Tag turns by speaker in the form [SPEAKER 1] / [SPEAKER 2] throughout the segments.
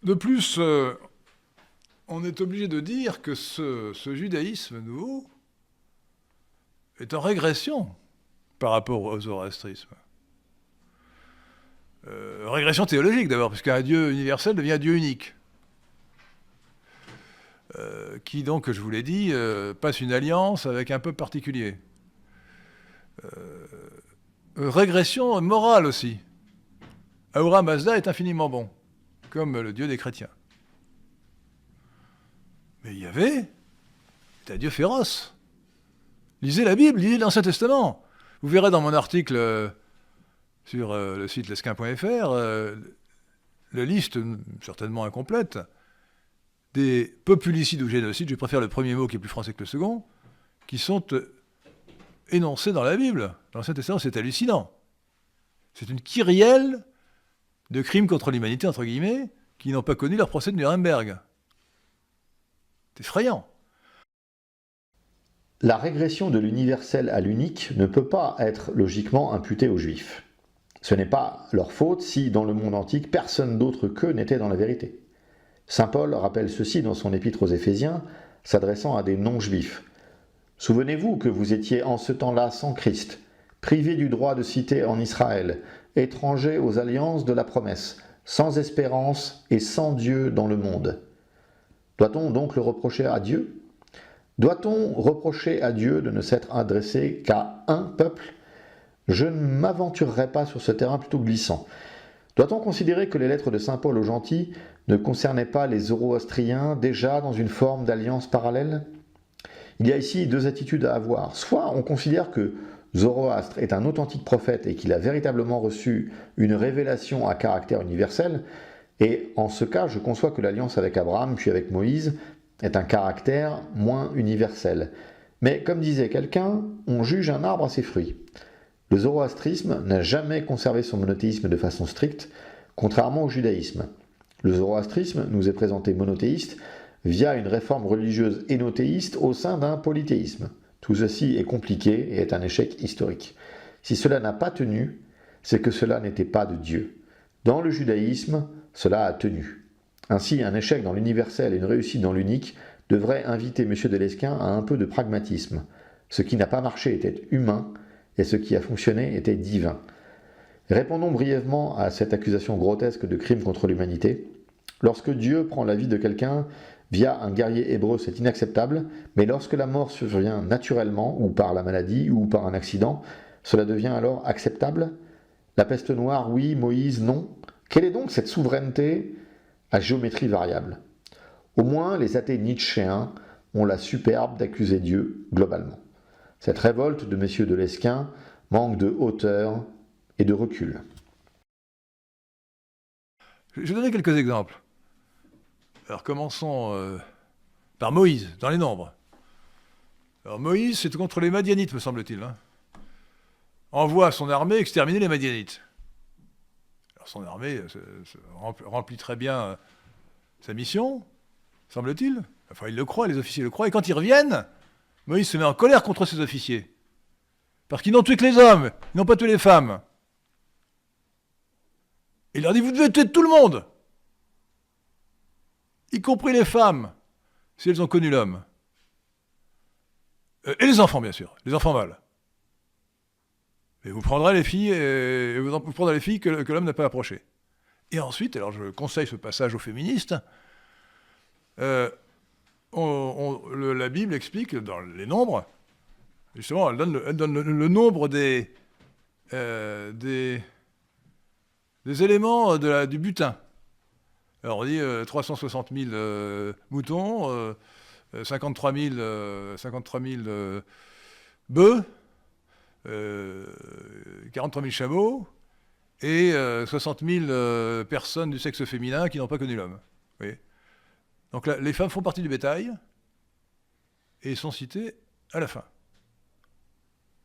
[SPEAKER 1] De plus, on est obligé de dire que ce judaïsme nouveau est en régression par rapport au zoroastrisme. Régression théologique d'abord, puisqu'un Dieu universel devient un Dieu unique. Qui donc, je vous l'ai dit, passe une alliance avec un peuple particulier. Régression morale aussi. Ahura Mazda est infiniment bon, comme le Dieu des chrétiens. Mais Yahvé est un Dieu féroce. Lisez la Bible, lisez l'Ancien Testament. Vous verrez dans mon article sur le site lesquin.fr la liste, certainement incomplète, des populicides ou génocides, je préfère le premier mot qui est plus français que le second, qui sont énoncés dans la Bible. Dans l'Ancien Testament, c'est hallucinant. C'est une kyrielle de crimes contre l'humanité, entre guillemets, qui n'ont pas connu leur procès de Nuremberg. C'est effrayant.
[SPEAKER 2] La régression de l'universel à l'unique ne peut pas être logiquement imputée aux Juifs. Ce n'est pas leur faute si, dans le monde antique, personne d'autre qu'eux n'était dans la vérité. Saint Paul rappelle ceci dans son épître aux Éphésiens, s'adressant à des non-juifs. « Souvenez-vous que vous étiez en ce temps-là sans Christ, privés du droit de cité en Israël, étrangers aux alliances de la promesse, sans espérance et sans Dieu dans le monde. » Doit-on donc le reprocher à Dieu ? Doit-on reprocher à Dieu de ne s'être adressé qu'à un peuple ? Je ne m'aventurerai pas sur ce terrain plutôt glissant. Doit-on considérer que les lettres de saint Paul aux gentils ne concernaient pas les zoroastriens déjà dans une forme d'alliance parallèle ? Il y a ici deux attitudes à avoir. Soit on considère que Zoroastre est un authentique prophète et qu'il a véritablement reçu une révélation à caractère universel, et en ce cas, je conçois que l'alliance avec Abraham puis avec Moïse est un caractère moins universel. Mais comme disait quelqu'un, on juge un arbre à ses fruits. Le zoroastrisme n'a jamais conservé son monothéisme de façon stricte, contrairement au judaïsme. Le zoroastrisme nous est présenté monothéiste via une réforme religieuse énothéiste au sein d'un polythéisme. Tout ceci est compliqué et est un échec historique. Si cela n'a pas tenu, c'est que cela n'était pas de Dieu. Dans le judaïsme, cela a tenu. Ainsi, un échec dans l'universel et une réussite dans l'unique devrait inviter M. de Lesquin à un peu de pragmatisme. Ce qui n'a pas marché était humain, et ce qui a fonctionné était divin. Répondons brièvement à cette accusation grotesque de crime contre l'humanité. Lorsque Dieu prend la vie de quelqu'un via un guerrier hébreu, c'est inacceptable, mais lorsque la mort survient naturellement, ou par la maladie, ou par un accident, cela devient alors acceptable ? La peste noire, oui, Moïse, non. Quelle est donc cette souveraineté à géométrie variable ? Au moins, les athées nietzschéens ont la superbe d'accuser Dieu globalement. Cette révolte de messieurs de Lesquin manque de hauteur et de recul.
[SPEAKER 1] Je vais donner quelques exemples. Alors commençons par Moïse, dans les Nombres. Alors Moïse, c'est contre les Madianites, me semble-t-il. Envoie son armée exterminer les Madianites. Alors son armée remplit très bien sa mission, semble-t-il. Enfin, ils le croient, les officiers le croient. Et quand ils reviennent, Moïse se met en colère contre ses officiers. Parce qu'ils n'ont tué que les hommes, ils n'ont pas tué les femmes. Il leur dit, vous devez tuer tout le monde, y compris les femmes, si elles ont connu l'homme. Et les enfants, bien sûr, les enfants mâles. Et vous prendrez les filles, et vous prendrez les filles que l'homme n'a pas approchées. Et ensuite, alors je conseille ce passage aux féministes, la Bible explique, dans les nombres, justement, elle donne le nombre des éléments du butin. Alors on dit 360 000 moutons, 53 000 bœufs, 43 000 chameaux et 60 000 personnes du sexe féminin qui n'ont pas connu l'homme. Vous voyez ? Donc là, les femmes font partie du bétail et sont citées à la fin.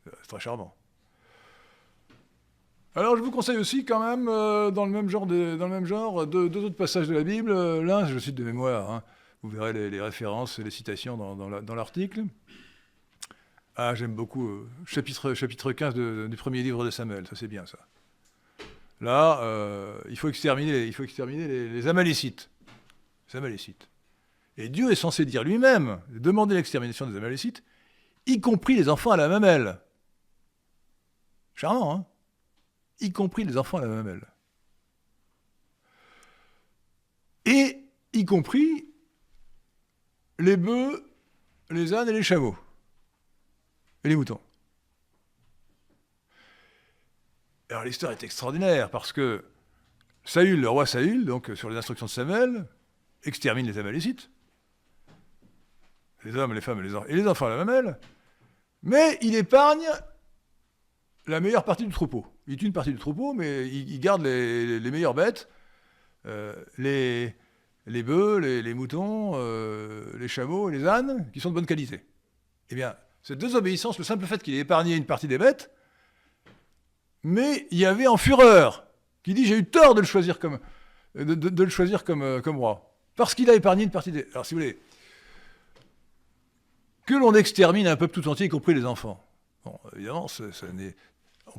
[SPEAKER 1] C'est très charmant. Alors je vous conseille aussi quand même, dans le même genre, deux autres passages de la Bible. L'un, je cite de mémoire, vous verrez les références et les citations dans l'article. Ah, j'aime beaucoup, chapitre 15 du premier livre de Samuel, ça c'est bien ça. Là, il faut exterminer les Amalécites. les Amalécites. Et Dieu est censé dire lui-même, demander l'extermination des Amalécites, y compris les enfants à la mamelle. Charmant, hein? Y compris les enfants à la mamelle. Et y compris les bœufs, les ânes et les chameaux. Et les moutons. Alors l'histoire est extraordinaire parce que Saül, le roi Saül, donc sur les instructions de Samuel, extermine les Amalécites, les hommes, les femmes et les enfants à la mamelle, mais il épargne la meilleure partie du troupeau. Il tue une partie du troupeau, mais il garde les meilleures bêtes, les bœufs, les moutons, les chameaux et les ânes, qui sont de bonne qualité. Eh bien, cette désobéissance, le simple fait qu'il ait épargné une partie des bêtes, mais il y avait en fureur, qui dit « j'ai eu tort de le choisir comme roi », parce qu'il a épargné une partie des... Alors si vous voulez, que l'on extermine un peuple tout entier, y compris les enfants. Bon, évidemment,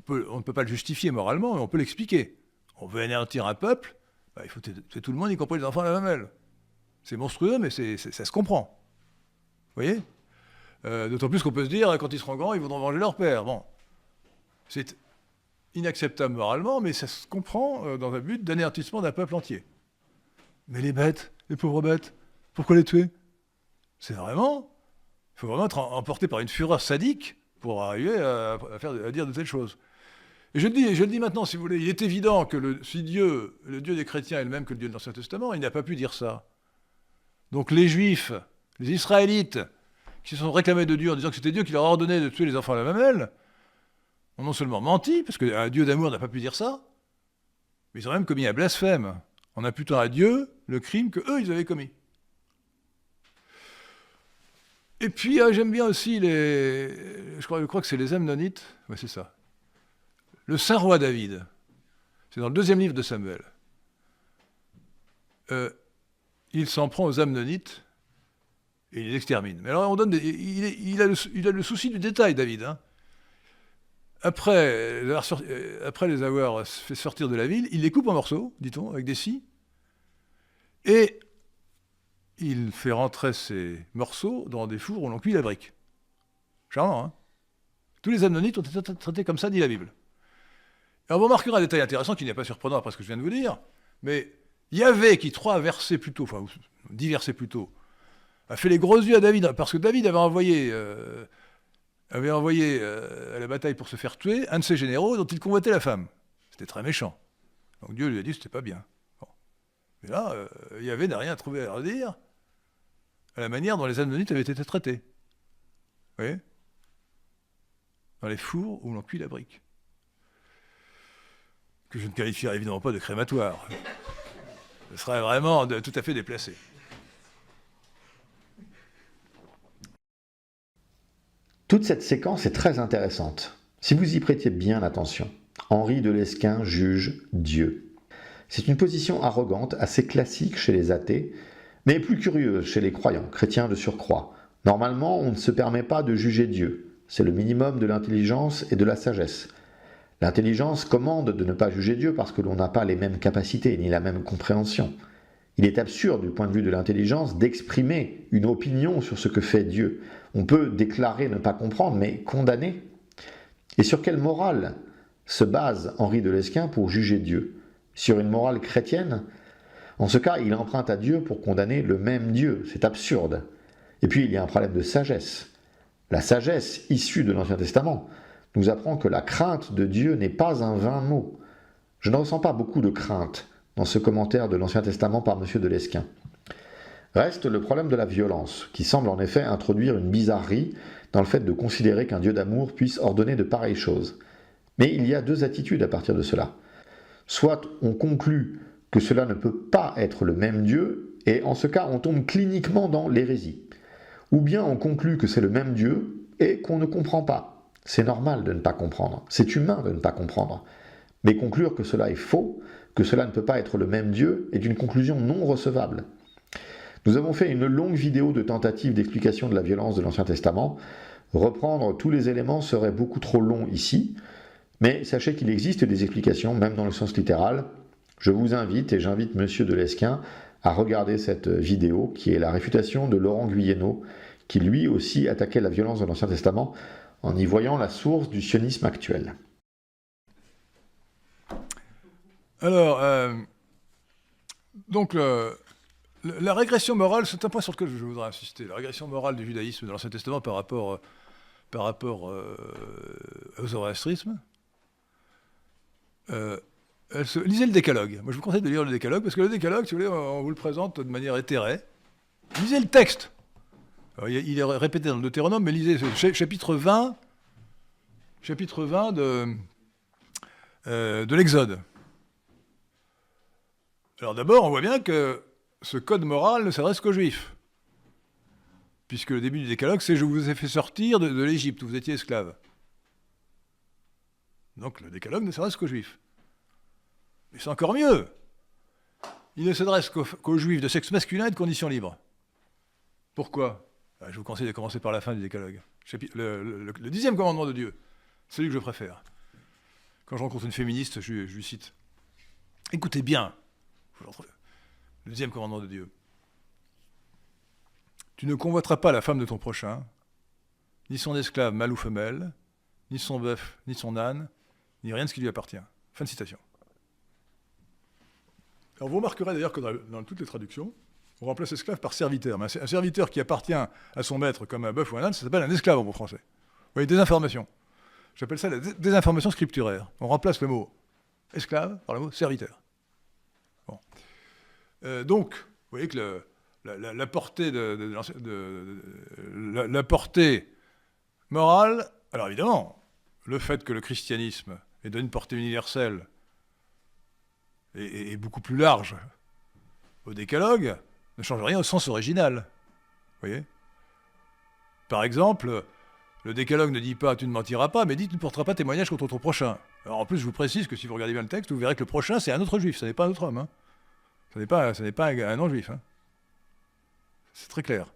[SPEAKER 1] on ne peut pas le justifier moralement, mais on peut l'expliquer. On veut anéantir un peuple, il faut tuer tout le monde, y compris les enfants à la mamelle. C'est monstrueux, mais ça se comprend. Vous voyez ? D'autant plus qu'on peut se dire, quand ils seront grands, ils voudront venger leur père. Bon, c'est inacceptable moralement, mais ça se comprend dans un but d'anéantissement d'un peuple entier. Mais les bêtes, les pauvres bêtes, pourquoi les tuer ? Il faut vraiment être emporté par une fureur sadique pour arriver à dire de telles choses. Et je le dis maintenant, si vous voulez, il est évident que si Dieu, le Dieu des chrétiens est le même que le Dieu de l'Ancien Testament, il n'a pas pu dire ça. Donc les Juifs, les Israélites, qui se sont réclamés de Dieu en disant que c'était Dieu qui leur a ordonné de tuer les enfants à la mamelle, ont non seulement menti, parce qu'un Dieu d'amour n'a pas pu dire ça, mais ils ont même commis un blasphème, en imputant à Dieu le crime qu'eux, ils avaient commis. Et puis, j'aime bien aussi je crois que c'est les Amnonites, ouais, c'est ça. Le saint roi David, c'est dans le 2e livre de Samuel. Il s'en prend aux Amnonites et il les extermine. Mais alors, il a le souci du détail, David. Hein. Après les avoir fait sortir de la ville, il les coupe en morceaux, dit-on, avec des scies, et il fait rentrer ces morceaux dans des fours où l'on cuit la brique. Charmant, hein ? Tous les Amnonites ont été traités comme ça, dit la Bible. Alors vous remarquerez un détail intéressant qui n'est pas surprenant après ce que je viens de vous dire, mais Yahvé, qui 10 versets plus tôt, a fait les gros yeux à David, parce que David avait envoyé à la bataille pour se faire tuer un de ses généraux dont il convoitait la femme. C'était très méchant. Donc Dieu lui a dit que c'était pas bien. Bon. Mais là, Yahvé n'a rien trouvé à redire à la manière dont les Amnonites avaient été traités. Vous voyez ? Dans les fours où l'on cuit la brique. Que je ne qualifierais évidemment pas de crématoire. Ce serait vraiment tout à fait déplacé.
[SPEAKER 2] Toute cette séquence est très intéressante. Si vous y prêtez bien attention, Henri de Lesquen juge Dieu. C'est une position arrogante, assez classique chez les athées, mais plus curieuse chez les croyants, chrétiens de surcroît. Normalement, on ne se permet pas de juger Dieu. C'est le minimum de l'intelligence et de la sagesse. L'intelligence commande de ne pas juger Dieu parce que l'on n'a pas les mêmes capacités ni la même compréhension. Il est absurde du point de vue de l'intelligence d'exprimer une opinion sur ce que fait Dieu. On peut déclarer ne pas comprendre, mais condamner. Et sur quelle morale se base Henri de Lesquen pour juger Dieu ? Sur une morale chrétienne ? En ce cas, il emprunte à Dieu pour condamner le même Dieu. C'est absurde. Et puis, il y a un problème de sagesse. La sagesse issue de l'Ancien Testament nous apprend que la crainte de Dieu n'est pas un vain mot. Je ne ressens pas beaucoup de crainte dans ce commentaire de l'Ancien Testament par M. de Lesquen. Reste le problème de la violence, qui semble en effet introduire une bizarrerie dans le fait de considérer qu'un Dieu d'amour puisse ordonner de pareilles choses. Mais il y a 2 attitudes à partir de cela. Soit on conclut que cela ne peut pas être le même Dieu, et en ce cas on tombe cliniquement dans l'hérésie. Ou bien on conclut que c'est le même Dieu, et qu'on ne comprend pas. C'est normal de ne pas comprendre, c'est humain de ne pas comprendre. Mais conclure que cela est faux, que cela ne peut pas être le même Dieu, est une conclusion non recevable. Nous avons fait une longue vidéo de tentative d'explication de la violence de l'Ancien Testament. Reprendre tous les éléments serait beaucoup trop long ici, mais sachez qu'il existe des explications, même dans le sens littéral. Je vous invite, et j'invite M. de Lesquen, à regarder cette vidéo qui est la réfutation de Laurent Guyénot, qui lui aussi attaquait la violence de l'Ancien Testament en y voyant la source du sionisme actuel.
[SPEAKER 1] Alors, donc, la régression morale, c'est un point sur lequel je voudrais insister. La régression morale du judaïsme de l'Ancien Testament par rapport au zoroastrisme. Lisez le Décalogue. Moi, je vous conseille de lire le Décalogue, parce que le Décalogue, si vous voulez, on vous le présente de manière éthérée. Lisez le texte. Alors, il est répété dans le Deutéronome, mais lisez chapitre 20 de l'Exode. Alors d'abord, on voit bien que ce code moral ne s'adresse qu'aux Juifs, puisque le début du Décalogue, c'est « Je vous ai fait sortir de l'Égypte, où vous étiez esclaves ». Donc le Décalogue ne s'adresse qu'aux Juifs. Mais c'est encore mieux. Il ne s'adresse qu'aux Juifs de sexe masculin et de condition libre. Pourquoi ? Je vous conseille de commencer par la fin du Décalogue. Le 10e commandement de Dieu, celui que je préfère. Quand je rencontre une féministe, je lui cite. Écoutez bien, le 10e commandement de Dieu. Tu ne convoiteras pas la femme de ton prochain, ni son esclave mâle ou femelle, ni son bœuf, ni son âne, ni rien de ce qui lui appartient. Fin de citation. Alors vous remarquerez d'ailleurs que dans toutes les traductions, on remplace esclave par serviteur. Mais un serviteur qui appartient à son maître comme un bœuf ou un âne, ça s'appelle un esclave en bon français. Vous voyez, désinformation. J'appelle ça la désinformation scripturaire. On remplace le mot esclave par le mot serviteur. Bon. Donc, vous voyez que la portée la portée morale, alors évidemment, le fait que le christianisme ait donné une portée universelle est beaucoup plus large au Décalogue, ne change rien au sens original. Vous voyez ? Par exemple, le Décalogue ne dit pas « tu ne mentiras pas », mais dit « tu ne porteras pas témoignage contre ton prochain ». Alors en plus, je vous précise que si vous regardez bien le texte, vous verrez que le prochain, c'est un autre juif, ce n'est pas un autre homme. Hein. Ce n'est pas un non-juif. Hein. C'est très clair.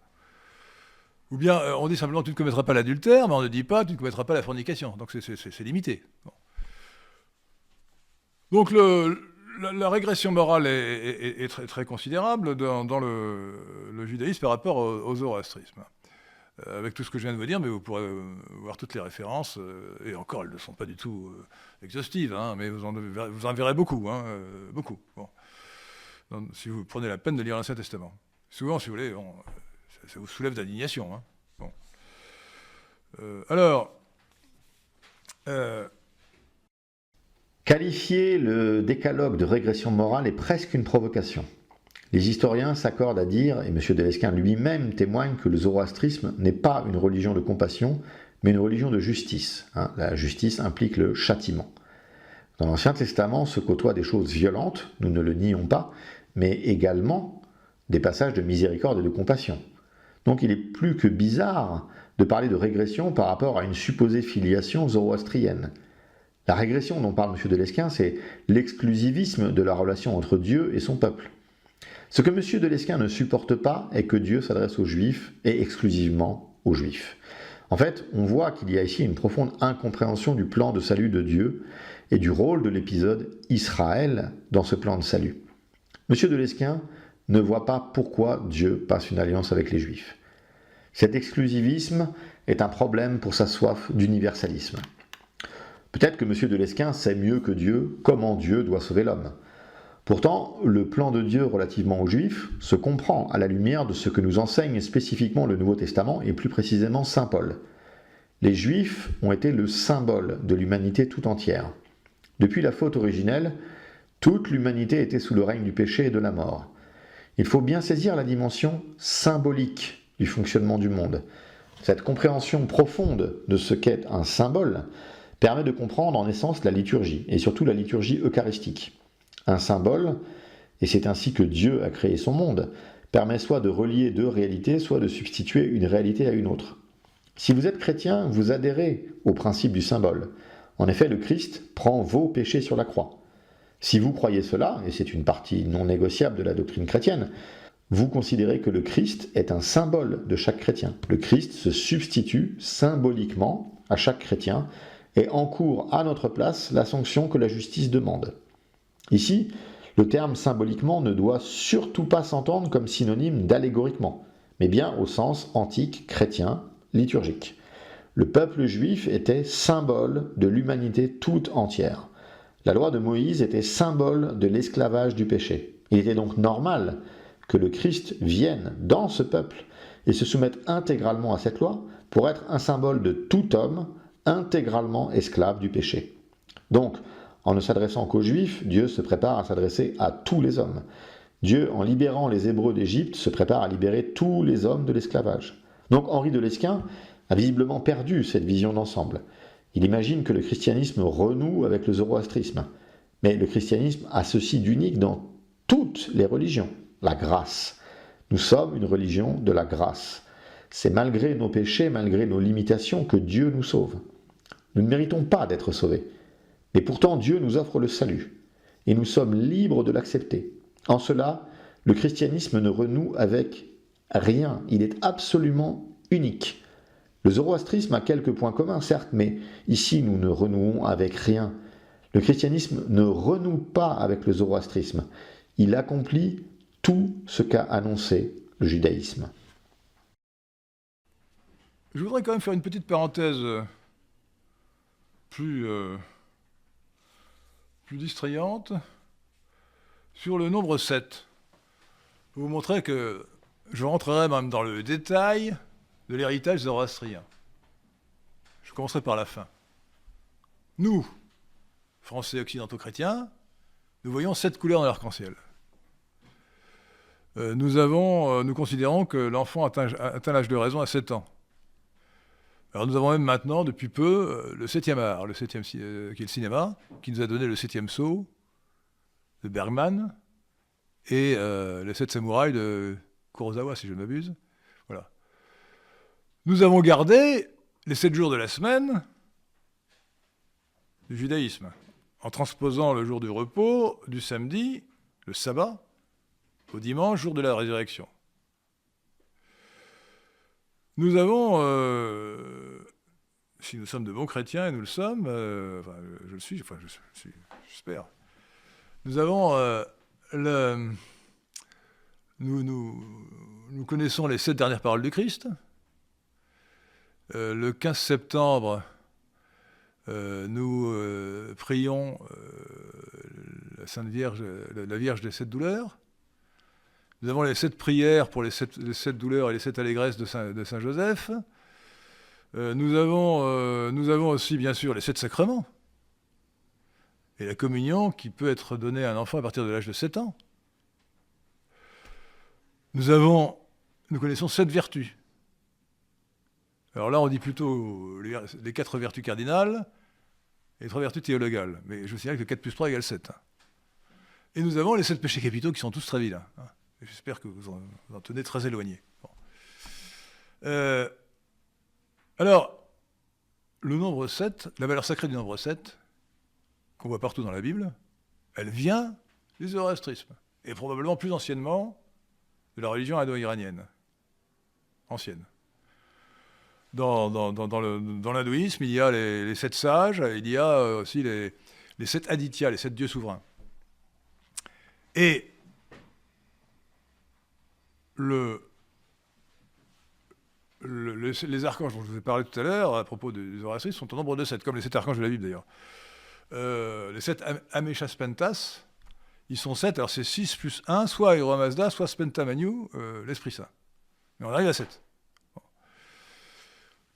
[SPEAKER 1] Ou bien, on dit simplement « tu ne commettras pas l'adultère », mais on ne dit pas « tu ne commettras pas la fornication ». Donc c'est limité. Bon. Donc la régression morale est très, très considérable dans le judaïsme par rapport au zoroastrisme. Avec tout ce que je viens de vous dire, mais vous pourrez voir toutes les références, et encore, elles ne sont pas du tout exhaustives, hein, mais vous en verrez beaucoup, hein, beaucoup. Bon. Donc, si vous prenez la peine de lire l'Ancien Testament. Souvent, si vous voulez, ça vous soulève d'indignation. Hein. Bon.
[SPEAKER 2] Qualifier le décalogue de régression morale est presque une provocation. Les historiens s'accordent à dire, et M. Delesquin lui-même témoigne, que le zoroastrisme n'est pas une religion de compassion, mais une religion de justice. Hein, la justice implique le châtiment. Dans l'Ancien Testament se côtoient des choses violentes, nous ne le nions pas, mais également des passages de miséricorde et de compassion. Donc il est plus que bizarre de parler de régression par rapport à une supposée filiation zoroastrienne. La régression dont parle M. Delesquin, c'est l'exclusivisme de la relation entre Dieu et son peuple. Ce que M. Delesquin ne supporte pas est que Dieu s'adresse aux Juifs et exclusivement aux Juifs. En fait, on voit qu'il y a ici une profonde incompréhension du plan de salut de Dieu et du rôle de l'épisode Israël dans ce plan de salut. M. Delesquin ne voit pas pourquoi Dieu passe une alliance avec les Juifs. Cet exclusivisme est un problème pour sa soif d'universalisme. Peut-être que M. Delesquin sait mieux que Dieu comment Dieu doit sauver l'homme. Pourtant, le plan de Dieu relativement aux Juifs se comprend à la lumière de ce que nous enseigne spécifiquement le Nouveau Testament et plus précisément Saint Paul. Les Juifs ont été le symbole de l'humanité tout entière. Depuis la faute originelle, toute l'humanité était sous le règne du péché et de la mort. Il faut bien saisir la dimension symbolique du fonctionnement du monde. Cette compréhension profonde de ce qu'est un symbole permet de comprendre en essence la liturgie, et surtout la liturgie eucharistique. Un symbole, et c'est ainsi que Dieu a créé son monde, permet soit de relier deux réalités, soit de substituer une réalité à une autre. Si vous êtes chrétien, vous adhérez au principe du symbole. En effet, le Christ prend vos péchés sur la croix. Si vous croyez cela, et c'est une partie non négociable de la doctrine chrétienne, vous considérez que le Christ est un symbole de chaque chrétien. Le Christ se substitue symboliquement à chaque chrétien et encourt à notre place la sanction que la justice demande. Ici, Le terme symboliquement ne doit surtout pas s'entendre comme synonyme d'allégoriquement, mais bien au sens antique, chrétien, liturgique. Le peuple juif était symbole de l'humanité toute entière. La loi de Moïse était symbole de l'esclavage du péché. Il était donc normal que le Christ vienne dans ce peuple et se soumette intégralement à cette loi pour être un symbole de tout homme intégralement esclave du péché. Donc, en ne s'adressant qu'aux Juifs, Dieu se prépare à s'adresser à tous les hommes. Dieu, en libérant les Hébreux d'Égypte, se prépare à libérer tous les hommes de l'esclavage. Donc Henri de Lesquen a visiblement perdu cette vision d'ensemble. Il imagine que le christianisme renoue avec le zoroastrisme. Mais le christianisme a ceci d'unique dans toutes les religions, la grâce. Nous sommes une religion de la grâce. C'est malgré nos péchés, malgré nos limitations, que Dieu nous sauve. Nous ne méritons pas d'être sauvés. Et pourtant, Dieu nous offre le salut, et nous sommes libres de l'accepter. En cela, le christianisme ne renoue avec rien, il est absolument unique. Le zoroastrisme a quelques points communs, certes, mais ici nous ne renouons avec rien. Le christianisme ne renoue pas avec le zoroastrisme, il accomplit tout ce qu'a annoncé le judaïsme.
[SPEAKER 1] Je voudrais quand même faire une petite parenthèse plus distrayante sur le nombre 7. Pour vous montrer que je rentrerai même dans le détail de l'héritage zoroastrien. Je commencerai par la fin. Nous, Français occidentaux chrétiens, nous voyons 7 couleurs dans l'arc-en-ciel. Nous considérons que l'enfant atteint l'âge de raison à 7 ans. Alors nous avons même maintenant, depuis peu, le 7e art, qui est le cinéma, qui nous a donné le 7e sceau de Bergman et les 7 samouraïs de Kurosawa, si je ne m'abuse. Voilà. Nous avons gardé les 7 jours de la semaine du judaïsme, en transposant le jour du repos du samedi, le sabbat, au dimanche, jour de la résurrection. Nous avons, si nous sommes de bons chrétiens, et nous le sommes, je le suis, j'espère, nous avons, nous connaissons les 7 dernières paroles du Christ. Le 15 septembre, nous prions la Sainte Vierge, la Vierge des 7 douleurs. Nous avons les 7 prières pour les 7 douleurs et les 7 allégresses de Saint Joseph. Nous avons aussi, bien sûr, les 7 sacrements. Et la communion qui peut être donnée à un enfant à partir de l'âge de 7 ans. Nous connaissons 7 vertus. Alors là, on dit plutôt les 4 vertus cardinales et les 3 vertus théologales. Mais je vous signale que 4 plus 3 égale 7. Et nous avons les 7 péchés capitaux qui sont tous très vilains. J'espère que vous en tenez très éloigné. Bon. Alors, le nombre 7, la valeur sacrée du nombre 7, qu'on voit partout dans la Bible, elle vient du zoroastrisme, et probablement plus anciennement de la religion indo-iranienne. Ancienne. Dans l'hindouisme, il y a les 7 sages, il y a aussi les 7 adityas, les 7 dieux souverains. Et les archanges dont je vous ai parlé tout à l'heure, à propos du zoroastrisme, sont au nombre de 7, comme les 7 archanges de la Bible d'ailleurs. Les 7 Ameshaspentas, ils sont 7, alors c'est 6 plus 1, soit Ahura Mazda, soit Spenta Manu, l'Esprit Saint. Mais on arrive à 7. Bon.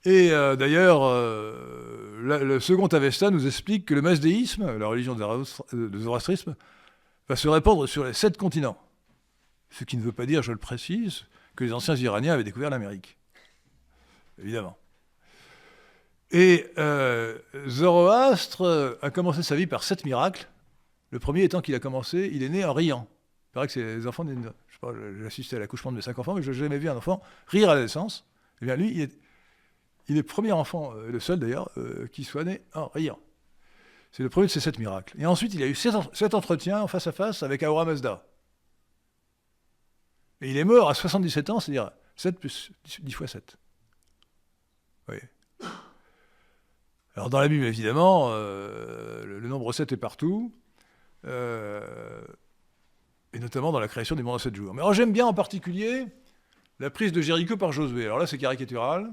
[SPEAKER 1] Et d'ailleurs, le second Avesta nous explique que le masdéisme, la religion de zoroastrisme, va se répandre sur les 7 continents. Ce qui ne veut pas dire, je le précise, que les anciens Iraniens avaient découvert l'Amérique. Évidemment. Et Zoroastre a commencé sa vie par 7 miracles. Le premier étant qu'il il est né en riant. Il paraît que les enfants, je sais pas, j'ai assisté à l'accouchement de mes 5 enfants, mais je n'ai jamais vu un enfant rire à la naissance. Eh bien lui, il est le premier enfant, le seul d'ailleurs, qui soit né en riant. C'est le premier de ces 7 miracles. Et ensuite, il a eu 7 entretiens en face à face avec Ahura Mazda. Et il est mort à 77 ans, c'est-à-dire 7 plus 10 fois 7. Oui. Alors dans la Bible, évidemment, le nombre 7 est partout. et notamment dans la création du monde en 7 jours. Mais alors j'aime bien en particulier la prise de Jéricho par Josué. Alors là, c'est caricatural,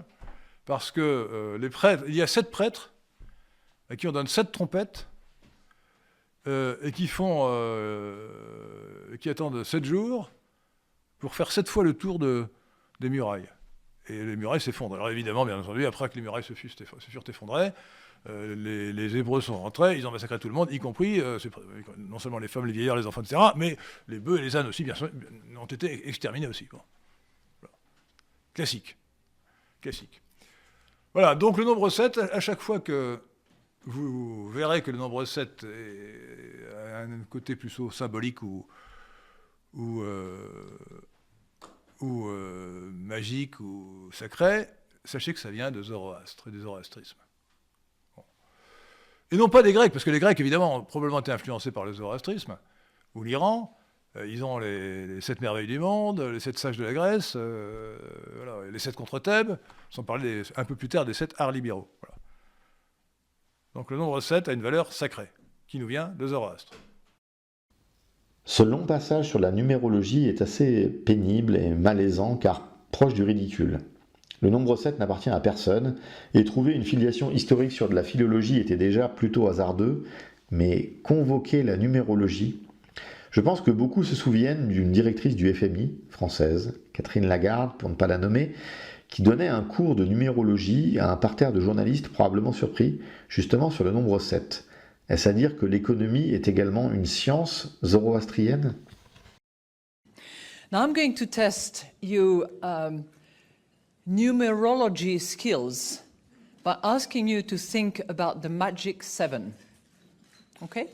[SPEAKER 1] parce que les prêtres, il y a 7 prêtres à qui on donne 7 trompettes, et qui attendent 7 jours pour faire 7 fois le tour des murailles. Et les murailles s'effondrent. Alors évidemment, bien entendu, après que les murailles se furent effondrées, les Hébreux sont rentrés, ils ont massacré tout le monde, y compris non seulement les femmes, les vieillards, les enfants, etc., mais les bœufs et les ânes aussi, bien sûr, ont été exterminés aussi. Bon. Voilà. Classique. Voilà, donc le nombre 7, à chaque fois que vous verrez que le nombre 7 a un côté plutôt symbolique ou magique ou sacré, sachez que ça vient de Zoroastre et du zoroastrisme. Bon. Et non pas des Grecs, parce que les Grecs, évidemment, ont probablement été influencés par le zoroastrisme, ou l'Iran. Ils ont les 7 merveilles du monde, les 7 sages de la Grèce, voilà, les 7 contre Thèbes, sans parler un peu plus tard des 7 arts libéraux. Voilà. Donc le nombre 7 a une valeur sacrée, qui nous vient de Zoroastre.
[SPEAKER 2] Ce long passage sur la numérologie est assez pénible et malaisant car proche du ridicule. Le nombre 7 n'appartient à personne et trouver une filiation historique sur de la philologie était déjà plutôt hasardeux, mais convoquer la numérologie, je pense que beaucoup se souviennent d'une directrice du FMI, française, Catherine Lagarde pour ne pas la nommer, qui donnait un cours de numérologie à un parterre de journalistes probablement surpris, justement sur le nombre 7. Est-ce à dire que l'économie est également une science zoroastrienne?
[SPEAKER 3] Now I'm going to test your numerology skills by asking you to think about the magic 7. Okay?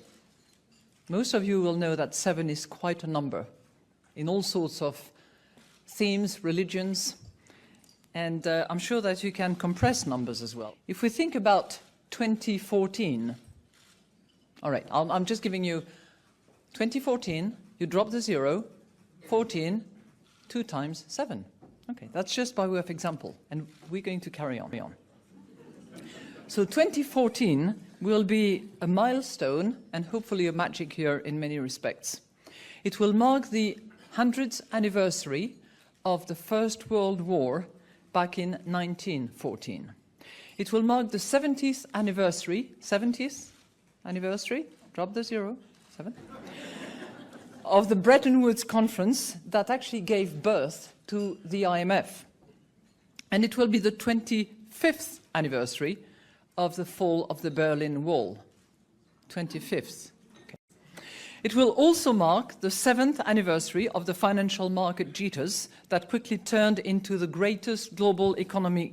[SPEAKER 3] Most of you will know that 7 is quite a number in all sorts of themes, religions, and I'm sure that you can compress numbers as well. If we think about 2014, all right, I'm just giving you 2014, you drop the 0, 14, 2 times 7. Okay, that's just by way of example, and we're going to carry on. So 2014 will be a milestone and hopefully a magic year in many respects. It will mark the 100th anniversary of the First World War back in 1914. It will mark the 70th anniversary, drop the 0, 7, of the Bretton Woods Conference that actually gave birth to the IMF. And it will be the 25th anniversary of the fall of the Berlin Wall, 25th. Okay. It will also mark the 7th anniversary of the financial market jitters that quickly turned into the greatest global economic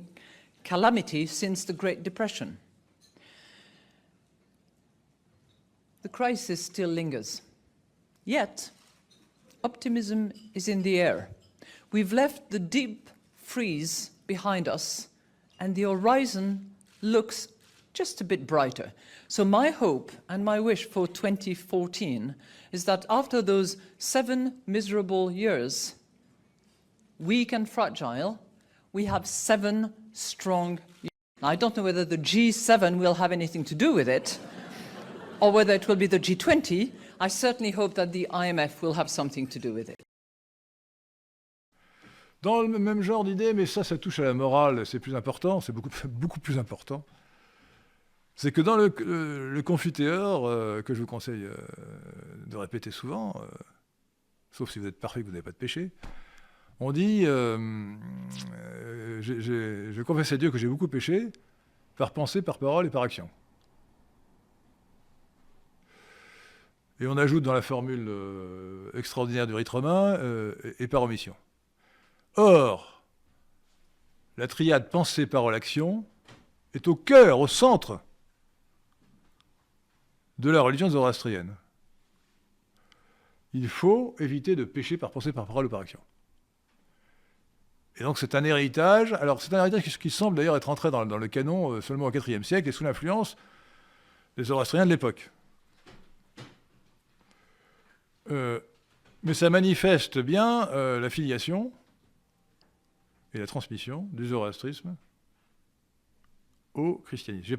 [SPEAKER 3] calamity since the Great Depression. The crisis still lingers. Yet, optimism is in the air. We've left the deep freeze behind us, and the horizon looks just a bit brighter. So my hope and my wish for 2014 is that after those 7 miserable years, weak and fragile, we have 7 strong years. Now, I don't know whether the G7 will have anything to do with it, or whether it will be the G20. I certainly hope that the IMF will have something to do with it.
[SPEAKER 1] Dans le même genre d'idée, mais ça touche à la morale, c'est plus important, c'est beaucoup plus important. C'est que dans le Confiteor, que je vous conseille de répéter souvent, sauf si vous êtes parfait que vous n'avez pas de péché, on dit je confesse à Dieu que j'ai beaucoup péché, par pensée, par parole et par action. Et on ajoute dans la formule extraordinaire du rite romain, et par omission. Or, la triade pensée, parole, action est au cœur, au centre de la religion zoroastrienne. Il faut éviter de pécher par pensée, par parole ou par action. Et donc c'est un héritage, alors c'est un héritage qui semble d'ailleurs être entré dans le canon seulement au IVe siècle et sous l'influence des zoroastriens de l'époque. Mais ça manifeste bien la filiation et la transmission du zoroastrisme au christianisme.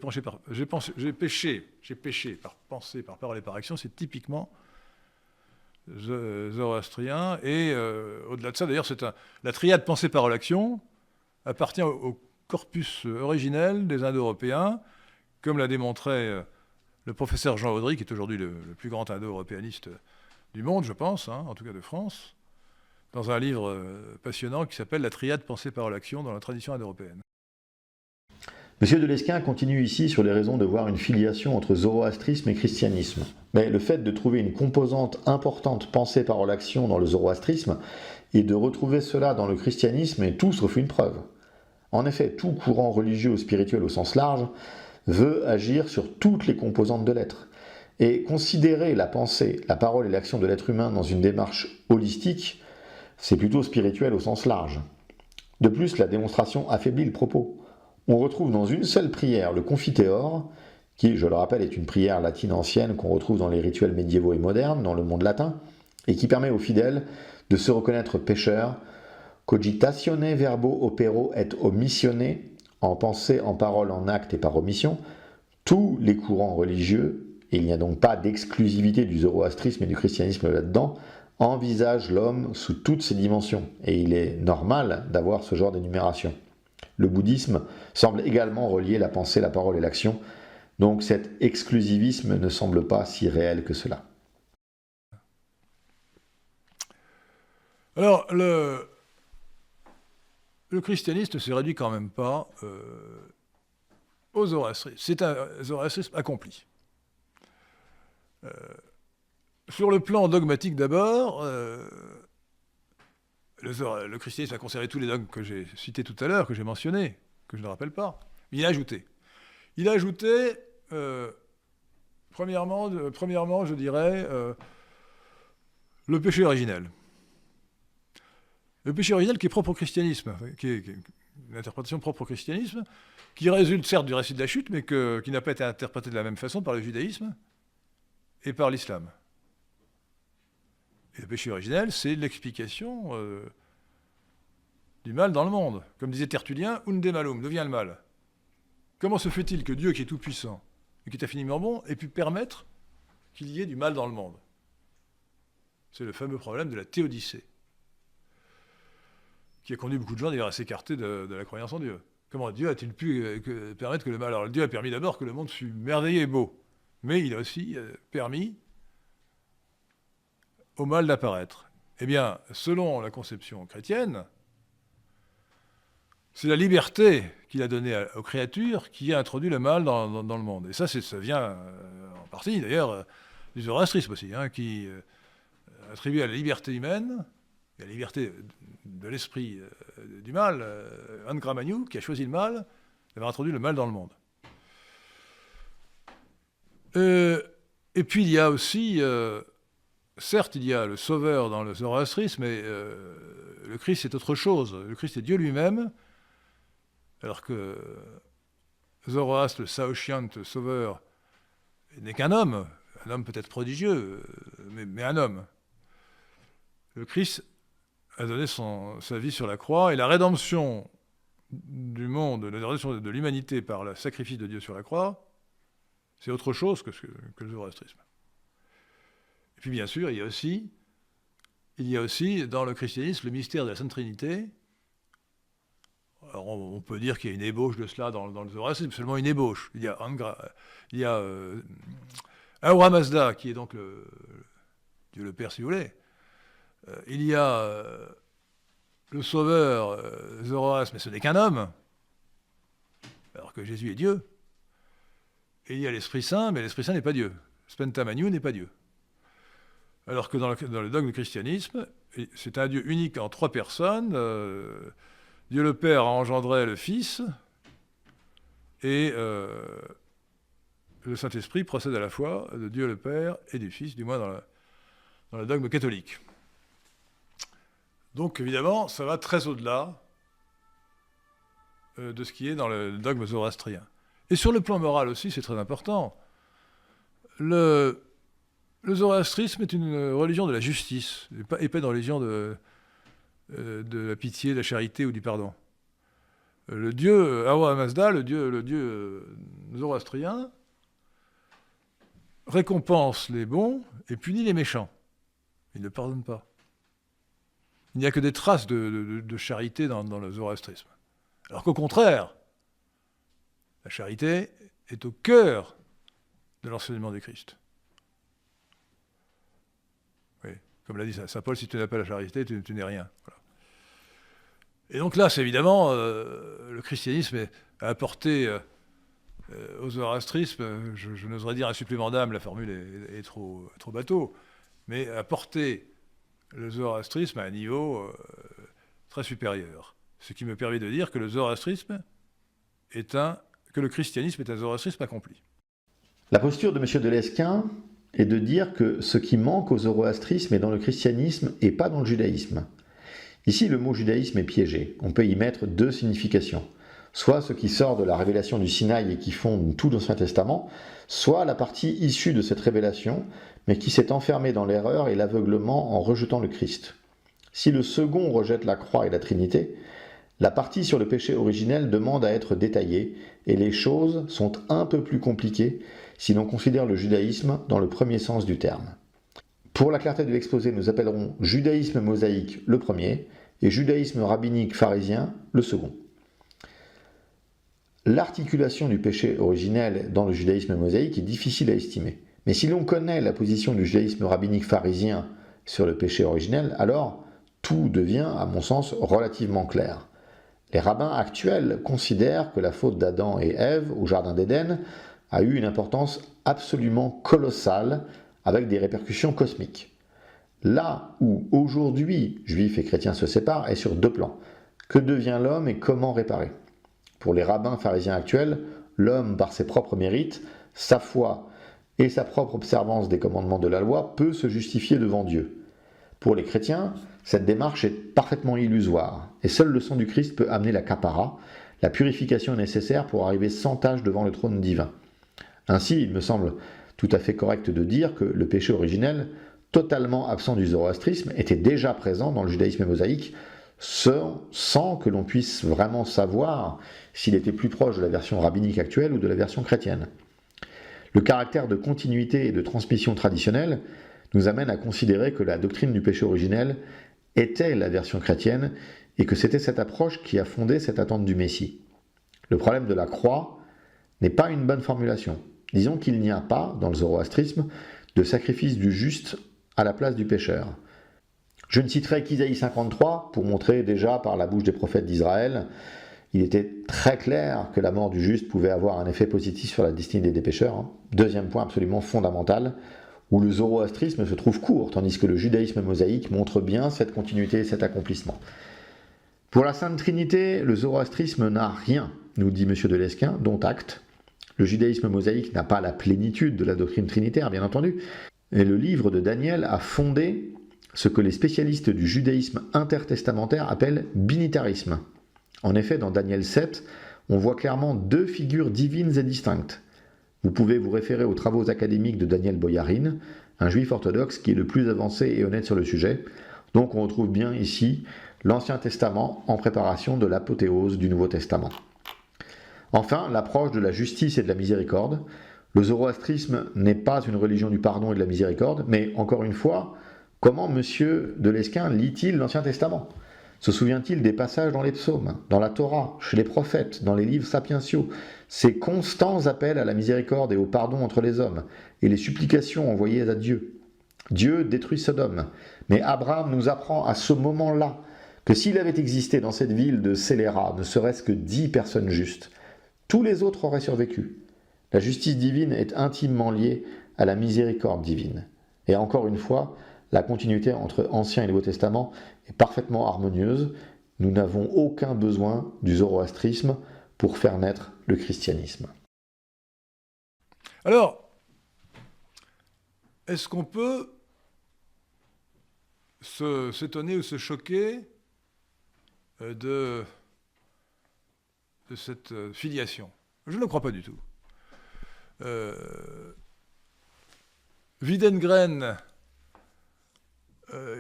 [SPEAKER 1] J'ai péché par pensée, par parole et par action, c'est typiquement zoroastrien. Et au-delà de ça, d'ailleurs, la triade pensée-parole-action appartient au corpus originel des Indo-Européens, comme l'a démontré le professeur Jean Audry, qui est aujourd'hui le plus grand indo-européaniste du monde, je pense, hein, en tout cas de France, dans un livre passionnant qui s'appelle « La triade pensée-parole-action dans la tradition indo-européenne ».
[SPEAKER 2] Monsieur de Lesquen continue ici sur les raisons de voir une filiation entre zoroastrisme et christianisme. Mais le fait de trouver une composante importante pensée-parole-action dans le zoroastrisme et de retrouver cela dans le christianisme est tout sauf une preuve. En effet, tout courant religieux ou spirituel au sens large veut agir sur toutes les composantes de l'être. Et considérer la pensée, la parole et l'action de l'être humain dans une démarche holistique, c'est plutôt spirituel au sens large. De plus, la démonstration affaiblit le propos. On retrouve dans une seule prière le Confiteor, qui, je le rappelle, est une prière latine ancienne qu'on retrouve dans les rituels médiévaux et modernes, dans le monde latin, et qui permet aux fidèles de se reconnaître pécheurs, cogitatione verbo opero et omissione, en pensée, en parole, en acte et par omission, tous les courants religieux, et il n'y a donc pas d'exclusivité du zoroastrisme et du christianisme là-dedans, envisagent l'homme sous toutes ses dimensions, et il est normal d'avoir ce genre d'énumération. Le bouddhisme semble également relier la pensée, la parole et l'action, donc cet exclusivisme ne semble pas si réel que cela.
[SPEAKER 1] Alors, le christianisme ne se réduit quand même pas au zoroastrisme. C'est un zoroastrisme accompli. Sur le plan dogmatique d'abord, le christianisme a conservé tous les dogmes que j'ai cités tout à l'heure, que j'ai mentionnés, que je ne rappelle pas. Mais il a ajouté. Premièrement, je dirais, le péché originel. Le péché originel qui est propre au christianisme, qui est une interprétation propre au christianisme, qui résulte certes du récit de la chute, mais qui n'a pas été interprété de la même façon par le judaïsme et par l'islam. Et le péché originel, c'est l'explication du mal dans le monde. Comme disait Tertullien, unde malum, d'où vient le mal? Comment se fait-il que Dieu, qui est tout-puissant et qui est infiniment bon, ait pu permettre qu'il y ait du mal dans le monde? C'est le fameux problème de la théodicée, qui a conduit beaucoup de gens d'ailleurs à s'écarter de la croyance en Dieu. Comment Dieu a-t-il pu permettre que le mal... Alors Dieu a permis d'abord que le monde fût merveilleux et beau, mais il a aussi permis au mal d'apparaître. Eh bien, selon la conception chrétienne, c'est la liberté qu'il a donnée aux créatures qui a introduit le mal dans le monde. Et ça vient en partie d'ailleurs du zoroastrisme aussi, hein, qui attribue à la liberté humaine, et à la liberté de l'esprit du mal, Ankara Manyu, qui a choisi le mal, d'avoir introduit le mal dans le monde. Et puis il y a aussi, certes il y a le sauveur dans le zoroastrisme, mais le Christ c'est autre chose. Le Christ est Dieu lui-même, alors que Zoroastre, le Saoshyant, le sauveur, n'est qu'un homme peut-être prodigieux, mais un homme. Le Christ a donné sa vie sur la croix, et la rédemption du monde, la rédemption de l'humanité par le sacrifice de Dieu sur la croix, c'est autre chose que le zoroastrisme. Et puis bien sûr, il y a aussi dans le christianisme le mystère de la Sainte Trinité. Alors on peut dire qu'il y a une ébauche de cela dans le zoroastrisme, seulement une ébauche. Il y a Ahura Mazda, qui est donc Dieu le Père, si vous voulez. Il y a le Sauveur, Zoroastre, mais ce n'est qu'un homme, alors que Jésus est Dieu. Et il y a l'Esprit Saint, mais l'Esprit Saint n'est pas Dieu. Spenta Manyu n'est pas Dieu. Alors que dans le dogme du christianisme, c'est un Dieu unique en trois personnes. Dieu le Père a engendré le Fils, et le Saint-Esprit procède à la fois de Dieu le Père et du Fils, du moins dans le dogme catholique. Donc évidemment, ça va très au-delà de ce qui est dans le dogme zoroastrien. Et sur le plan moral aussi, c'est très important. Le zoroastrisme est une religion de la justice, et pas une religion de la pitié, de la charité ou du pardon. Le dieu Ahura Mazda, le dieu zoroastrien, récompense les bons et punit les méchants. Il ne pardonne pas. Il n'y a que des traces de charité dans le zoroastrisme. Alors qu'au contraire, la charité est au cœur de l'enseignement du Christ. Oui, comme l'a dit saint Paul, si tu n'as pas la charité, tu n'es rien. Voilà. Et donc là, c'est évidemment, le christianisme a apporté au zoroastrisme, je n'oserais dire un supplément d'âme, la formule est trop bateau, mais a porté le zoroastrisme à un niveau très supérieur. Ce qui me permet de dire que le christianisme est un zoroastrisme accompli.
[SPEAKER 2] La posture de M. de Lesquen est de dire que ce qui manque au zoroastrisme est dans le christianisme et pas dans le judaïsme. Ici, le mot judaïsme est piégé. On peut y mettre deux significations. Soit ce qui sort de la révélation du Sinaï et qui fonde tout l'Ancien Testament, soit la partie issue de cette révélation, mais qui s'est enfermée dans l'erreur et l'aveuglement en rejetant le Christ. Si le second rejette la croix et la Trinité, la partie sur le péché originel demande à être détaillée, et les choses sont un peu plus compliquées si l'on considère le judaïsme dans le premier sens du terme. Pour la clarté de l'exposé, nous appellerons judaïsme mosaïque le premier, et judaïsme rabbinique pharisien le second. L'articulation du péché originel dans le judaïsme mosaïque est difficile à estimer. Mais si l'on connaît la position du judaïsme rabbinique pharisien sur le péché originel, alors tout devient, à mon sens, relativement clair. Les rabbins actuels considèrent que la faute d'Adam et Ève au Jardin d'Éden a eu une importance absolument colossale avec des répercussions cosmiques. Là où aujourd'hui juifs et chrétiens se séparent est sur deux plans. Que devient l'homme et comment réparer ? Pour les rabbins pharisiens actuels, l'homme, par ses propres mérites, sa foi et sa propre observance des commandements de la loi, peut se justifier devant Dieu. Pour les chrétiens, cette démarche est parfaitement illusoire, et seule le sang du Christ peut amener la kapara, la purification nécessaire pour arriver sans tâche devant le trône divin. Ainsi, il me semble tout à fait correct de dire que le péché originel, totalement absent du zoroastrisme, était déjà présent dans le judaïsme mosaïque, sans que l'on puisse vraiment savoir s'il était plus proche de la version rabbinique actuelle ou de la version chrétienne. Le caractère de continuité et de transmission traditionnelle nous amène à considérer que la doctrine du péché originel était la version chrétienne et que c'était cette approche qui a fondé cette attente du Messie. Le problème de la croix n'est pas une bonne formulation. Disons qu'il n'y a pas, dans le zoroastrisme, de sacrifice du juste à la place du pécheur. Je ne citerai qu'Isaïe 53 pour montrer déjà par la bouche des prophètes d'Israël, il était très clair que la mort du juste pouvait avoir un effet positif sur la destinée des pécheurs. Deuxième point absolument fondamental, où le zoroastrisme se trouve court, tandis que le judaïsme mosaïque montre bien cette continuité et cet accomplissement. Pour la Sainte Trinité, le zoroastrisme n'a rien, nous dit M. de Lesquen, dont acte. Le judaïsme mosaïque n'a pas la plénitude de la doctrine trinitaire, bien entendu, et le livre de Daniel a fondé ce que les spécialistes du judaïsme intertestamentaire appellent binitarisme. En effet, dans Daniel 7, on voit clairement deux figures divines et distinctes. Vous pouvez vous référer aux travaux académiques de Daniel Boyarin, un juif orthodoxe qui est le plus avancé et honnête sur le sujet. Donc on retrouve bien ici l'Ancien Testament en préparation de l'apothéose du Nouveau Testament. Enfin, l'approche de la justice et de la miséricorde. Le zoroastrisme n'est pas une religion du pardon et de la miséricorde, mais encore une fois, comment M. de Lesquen lit-il l'Ancien Testament ? Se souvient-il des passages dans les psaumes, dans la Torah, chez les prophètes, dans les livres sapientiaux, ces constants appels à la miséricorde et au pardon entre les hommes, et les supplications envoyées à Dieu ? Dieu détruit Sodome, mais Abraham nous apprend à ce moment-là que s'il avait existé dans cette ville de Scélérat ne serait-ce que 10 personnes justes, tous les autres auraient survécu. La justice divine est intimement liée à la miséricorde divine. Et encore une fois, la continuité entre Ancien et Nouveau Testament est parfaitement harmonieuse. Nous n'avons aucun besoin du zoroastrisme pour faire naître le christianisme.
[SPEAKER 1] Alors, est-ce qu'on peut s'étonner ou se choquer de cette filiation ? Je ne le crois pas du tout. Widengren,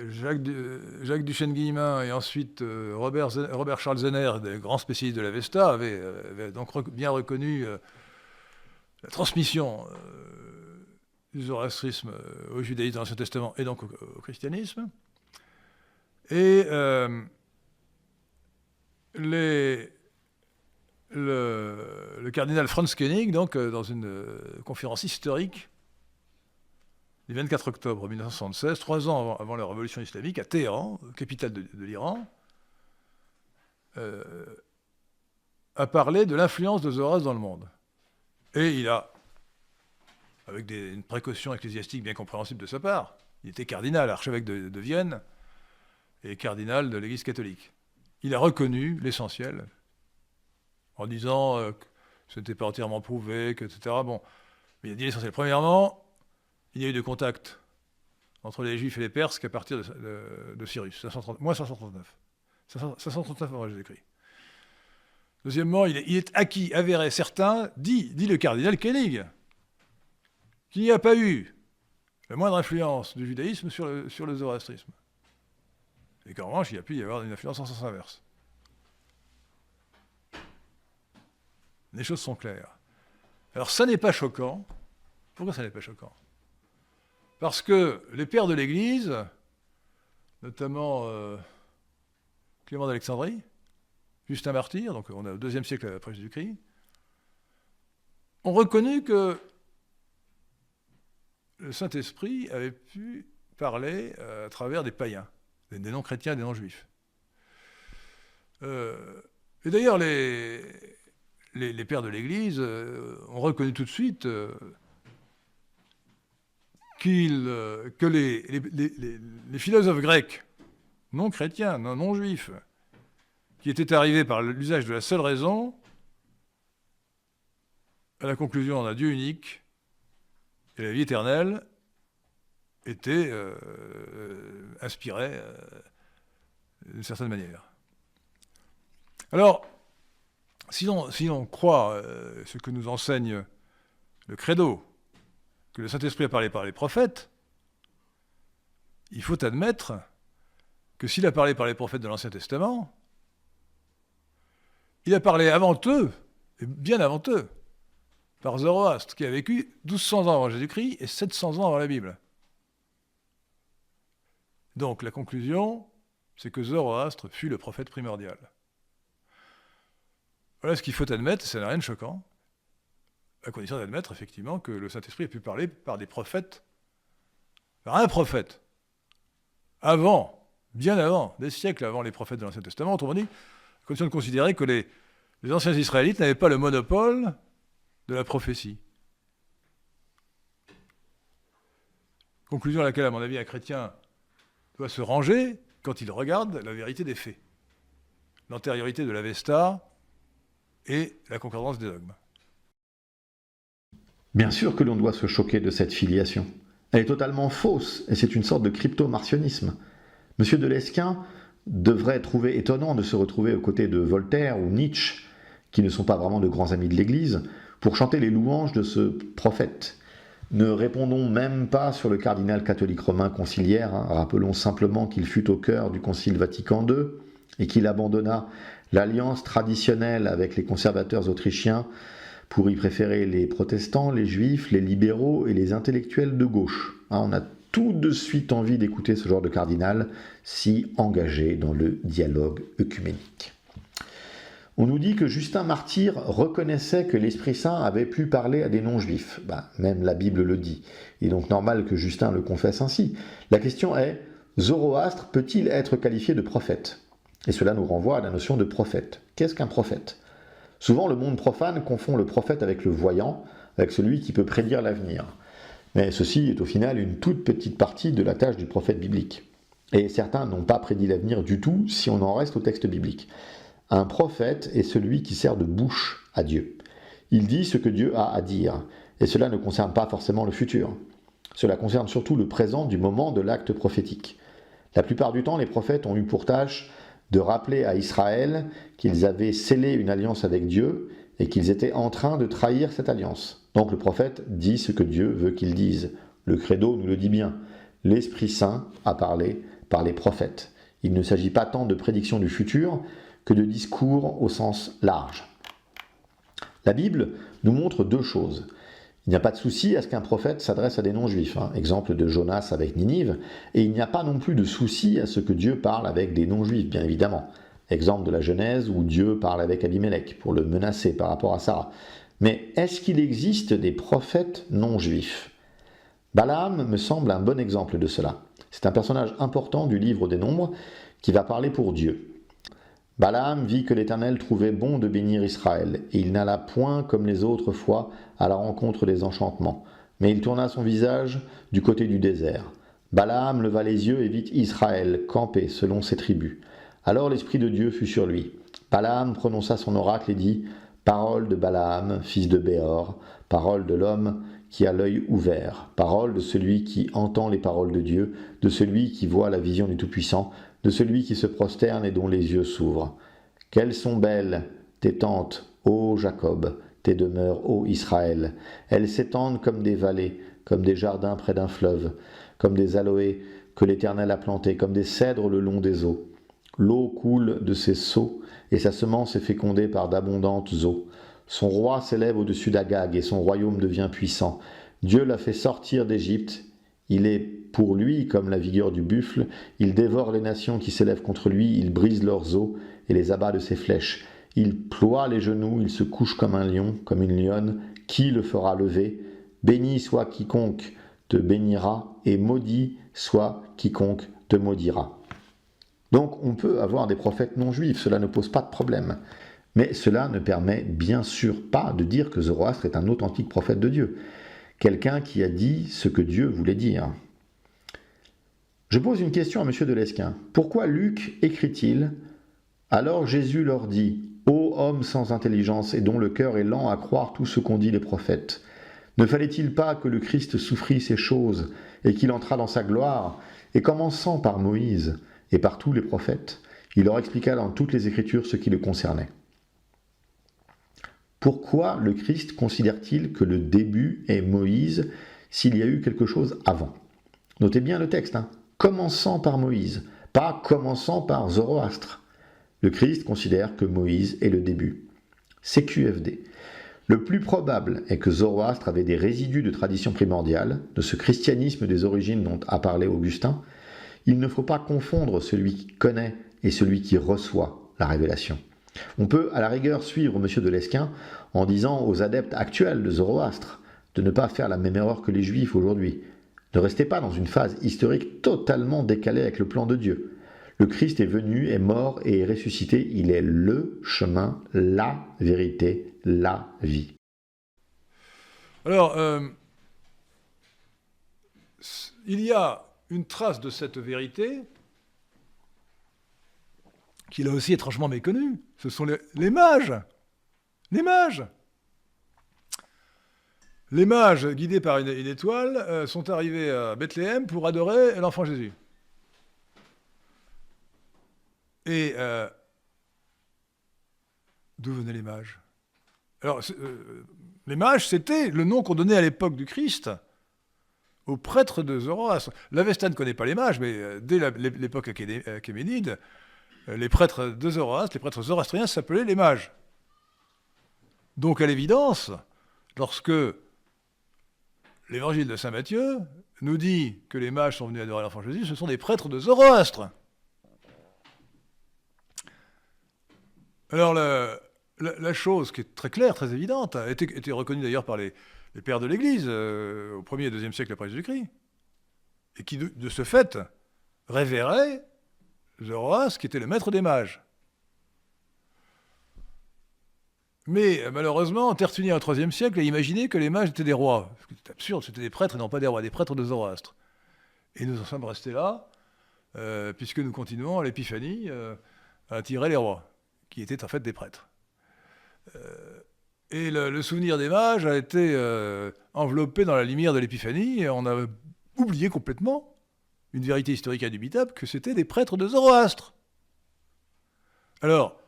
[SPEAKER 1] Jacques Duchesne-Guillemin et ensuite Robert Charles Zener, des grands spécialistes de l'Avesta, avaient donc bien reconnu la transmission du zoroastrisme au judaïsme dans l'Ancien Testament et donc au christianisme. Et le cardinal Franz Koenig, donc, dans une conférence historique du 24 octobre 1976, 3 ans avant la révolution islamique, à Téhéran, capitale de l'Iran, a parlé de l'influence de Zoroastre dans le monde. Et il a, avec une précaution ecclésiastique bien compréhensible de sa part, il était cardinal, archevêque de Vienne, et cardinal de l'Église catholique. Il a reconnu l'essentiel, en disant que ce n'était pas entièrement prouvé, etc. Bon, mais il a dit l'essentiel. Premièrement, il y a eu des contacts entre les Juifs et les Perses qu'à partir de Cyrus, moins 539. 539 avant Jésus-Christ. Deuxièmement, il est acquis, avéré, certain, dit le cardinal Koenig, qu'il n'y a pas eu la moindre influence du judaïsme sur le zoroastrisme. Et qu'en revanche, il y a pu y avoir une influence en sens inverse. Les choses sont claires. Alors ça n'est pas choquant. Pourquoi ça n'est pas choquant ? Parce que les pères de l'Église, notamment Clément d'Alexandrie, Justin Martyr, donc on est au IIe siècle après Jésus-Christ, ont reconnu que le Saint-Esprit avait pu parler à travers des païens, des non-chrétiens et des non-juifs. Et d'ailleurs, les pères de l'Église ont reconnu tout de suite que les philosophes grecs, non-chrétiens, non-juifs, qui étaient arrivés par l'usage de la seule raison à la conclusion d'un Dieu unique et la vie éternelle, était inspirée d'une certaine manière. Alors, si l'on croit ce que nous enseigne le credo, que le Saint-Esprit a parlé par les prophètes, il faut admettre que s'il a parlé par les prophètes de l'Ancien Testament, il a parlé avant eux, et bien avant eux, par Zoroastre, qui a vécu 1200 ans avant Jésus-Christ et 700 ans avant la Bible. Donc la conclusion, c'est que Zoroastre fut le prophète primordial. Voilà ce qu'il faut admettre, ça n'a rien de choquant, à condition d'admettre effectivement que le Saint-Esprit a pu parler par des prophètes, par un prophète, avant, bien avant, des siècles avant les prophètes de l'Ancien Testament, autrement dit, à condition de considérer que les anciens Israélites n'avaient pas le monopole de la prophétie. Conclusion à laquelle, à mon avis, un chrétien doit se ranger quand il regarde la vérité des faits, l'antériorité de l'Avesta et la concordance des dogmes.
[SPEAKER 2] Bien sûr que l'on doit se choquer de cette filiation. Elle est totalement fausse, et c'est une sorte de crypto-martionnisme. Monsieur de Lesquen devrait trouver étonnant de se retrouver aux côtés de Voltaire ou Nietzsche, qui ne sont pas vraiment de grands amis de l'Église, pour chanter les louanges de ce prophète. Ne répondons même pas sur le cardinal catholique romain conciliaire, rappelons simplement qu'il fut au cœur du Concile Vatican II, et qu'il abandonna l'alliance traditionnelle avec les conservateurs autrichiens pour y préférer les protestants, les juifs, les libéraux et les intellectuels de gauche. On a tout de suite envie d'écouter ce genre de cardinal si engagé dans le dialogue œcuménique. On nous dit que Justin Martyr reconnaissait que l'Esprit Saint avait pu parler à des non-juifs. Même la Bible le dit. Il est donc normal que Justin le confesse ainsi. La question est, Zoroastre peut-il être qualifié de prophète ? Et cela nous renvoie à la notion de prophète. Qu'est-ce qu'un prophète ? Souvent, le monde profane confond le prophète avec le voyant, avec celui qui peut prédire l'avenir. Mais ceci est au final une toute petite partie de la tâche du prophète biblique. Et certains n'ont pas prédit l'avenir du tout si on en reste au texte biblique. Un prophète est celui qui sert de bouche à Dieu. Il dit ce que Dieu a à dire, et cela ne concerne pas forcément le futur. Cela concerne surtout le présent du moment de l'acte prophétique. La plupart du temps, les prophètes ont eu pour tâche de rappeler à Israël qu'ils avaient scellé une alliance avec Dieu et qu'ils étaient en train de trahir cette alliance. Donc le prophète dit ce que Dieu veut qu'il dise. Le credo nous le dit bien. L'Esprit Saint a parlé par les prophètes. Il ne s'agit pas tant de prédiction du futur que de discours au sens large. La Bible nous montre deux choses. Il n'y a pas de souci à ce qu'un prophète s'adresse à des non-juifs, exemple de Jonas avec Ninive, et il n'y a pas non plus de souci à ce que Dieu parle avec des non-juifs, bien évidemment. Exemple de la Genèse où Dieu parle avec Abimelech pour le menacer par rapport à Sarah. Mais est-ce qu'il existe des prophètes non-juifs ? Balaam me semble un bon exemple de cela. C'est un personnage important du livre des Nombres qui va parler pour Dieu. Balaam vit que l'Éternel trouvait bon de bénir Israël, et il n'alla point comme les autres fois à la rencontre des enchantements, mais il tourna son visage du côté du désert. Balaam leva les yeux et vit Israël camper selon ses tribus. Alors l'Esprit de Dieu fut sur lui. Balaam prononça son oracle et dit « Parole de Balaam, fils de Béor, parole de l'homme qui a l'œil ouvert, parole de celui qui entend les paroles de Dieu, de celui qui voit la vision du Tout-Puissant, de celui qui se prosterne et dont les yeux s'ouvrent. Quelles sont belles tes tentes, ô Jacob, tes demeures, ô Israël. Elles s'étendent comme des vallées, comme des jardins près d'un fleuve, comme des aloés que l'Éternel a plantés, comme des cèdres le long des eaux. L'eau coule de ses seaux, et sa semence est fécondée par d'abondantes eaux. Son roi s'élève au-dessus d'Agag, et son royaume devient puissant. Dieu l'a fait sortir d'Égypte. Il est pour lui comme la vigueur du buffle. Il dévore les nations qui s'élèvent contre lui. Il brise leurs os et les abat de ses flèches. Il ploie les genoux. Il se couche comme un lion, comme une lionne. Qui le fera lever ? Béni soit quiconque te bénira, et maudit soit quiconque te maudira. Donc on peut avoir des prophètes non juifs, cela ne pose pas de problème. Mais cela ne permet bien sûr pas de dire que Zoroastre est un authentique prophète de Dieu. Quelqu'un qui a dit ce que Dieu voulait dire. Je pose une question à M. de Lesquen. Pourquoi Luc écrit-il « Alors Jésus leur dit, ô hommes sans intelligence et dont le cœur est lent à croire tout ce qu'ont dit les prophètes, ne fallait-il pas que le Christ souffrit ces choses et qu'il entrât dans sa gloire, et commençant par Moïse et par tous les prophètes, il leur expliqua dans toutes les Écritures ce qui le concernait. » Pourquoi le Christ considère-t-il que le début est Moïse s'il y a eu quelque chose avant ? Notez bien le texte, commençant par Moïse, pas commençant par Zoroastre. Le Christ considère que Moïse est le début. CQFD. Le plus probable est que Zoroastre avait des résidus de tradition primordiale, de ce christianisme des origines dont a parlé Augustin. Il ne faut pas confondre celui qui connaît et celui qui reçoit la révélation. On peut à la rigueur suivre M. de Lesquen en disant aux adeptes actuels de Zoroastre de ne pas faire la même erreur que les Juifs aujourd'hui. Ne restez pas dans une phase historique totalement décalée avec le plan de Dieu. Le Christ est venu, est mort et est ressuscité. Il est le chemin, la vérité, la vie.
[SPEAKER 1] Alors, il y a une trace de cette vérité qui est aussi étrangement méconnue. Ce sont les mages. Les mages. Les mages, guidés par une étoile, sont arrivés à Bethléem pour adorer l'enfant Jésus. Et d'où venaient les mages ? Alors, les mages, c'était le nom qu'on donnait à l'époque du Christ aux prêtres de Zoroastre. L'Avestan ne connaît pas les mages, mais dès l'époque achéménide, les prêtres de Zoroastre, les prêtres zoroastriens s'appelaient les mages. Donc, à l'évidence, lorsque l'évangile de saint Matthieu nous dit que les mages sont venus adorer l'enfant Jésus, ce sont des prêtres de Zoroastre. Alors, la chose qui est très claire, très évidente, a été reconnue d'ailleurs par les pères de l'Église au 1er et 2e siècle après Jésus-Christ, et qui, de ce fait, révérait Zoroastre, qui était le maître des mages. Mais malheureusement, Tertullien au IIIe siècle a imaginé que les mages étaient des rois. C'est absurde, c'était des prêtres et non pas des rois, des prêtres de Zoroastre. Et nous en sommes restés là, puisque nous continuons à l'Épiphanie à attirer les rois, qui étaient en fait des prêtres. Et le souvenir des mages a été enveloppé dans la lumière de l'Épiphanie, et on a oublié complètement une vérité historique indubitable, que c'était des prêtres de Zoroastre. Alors,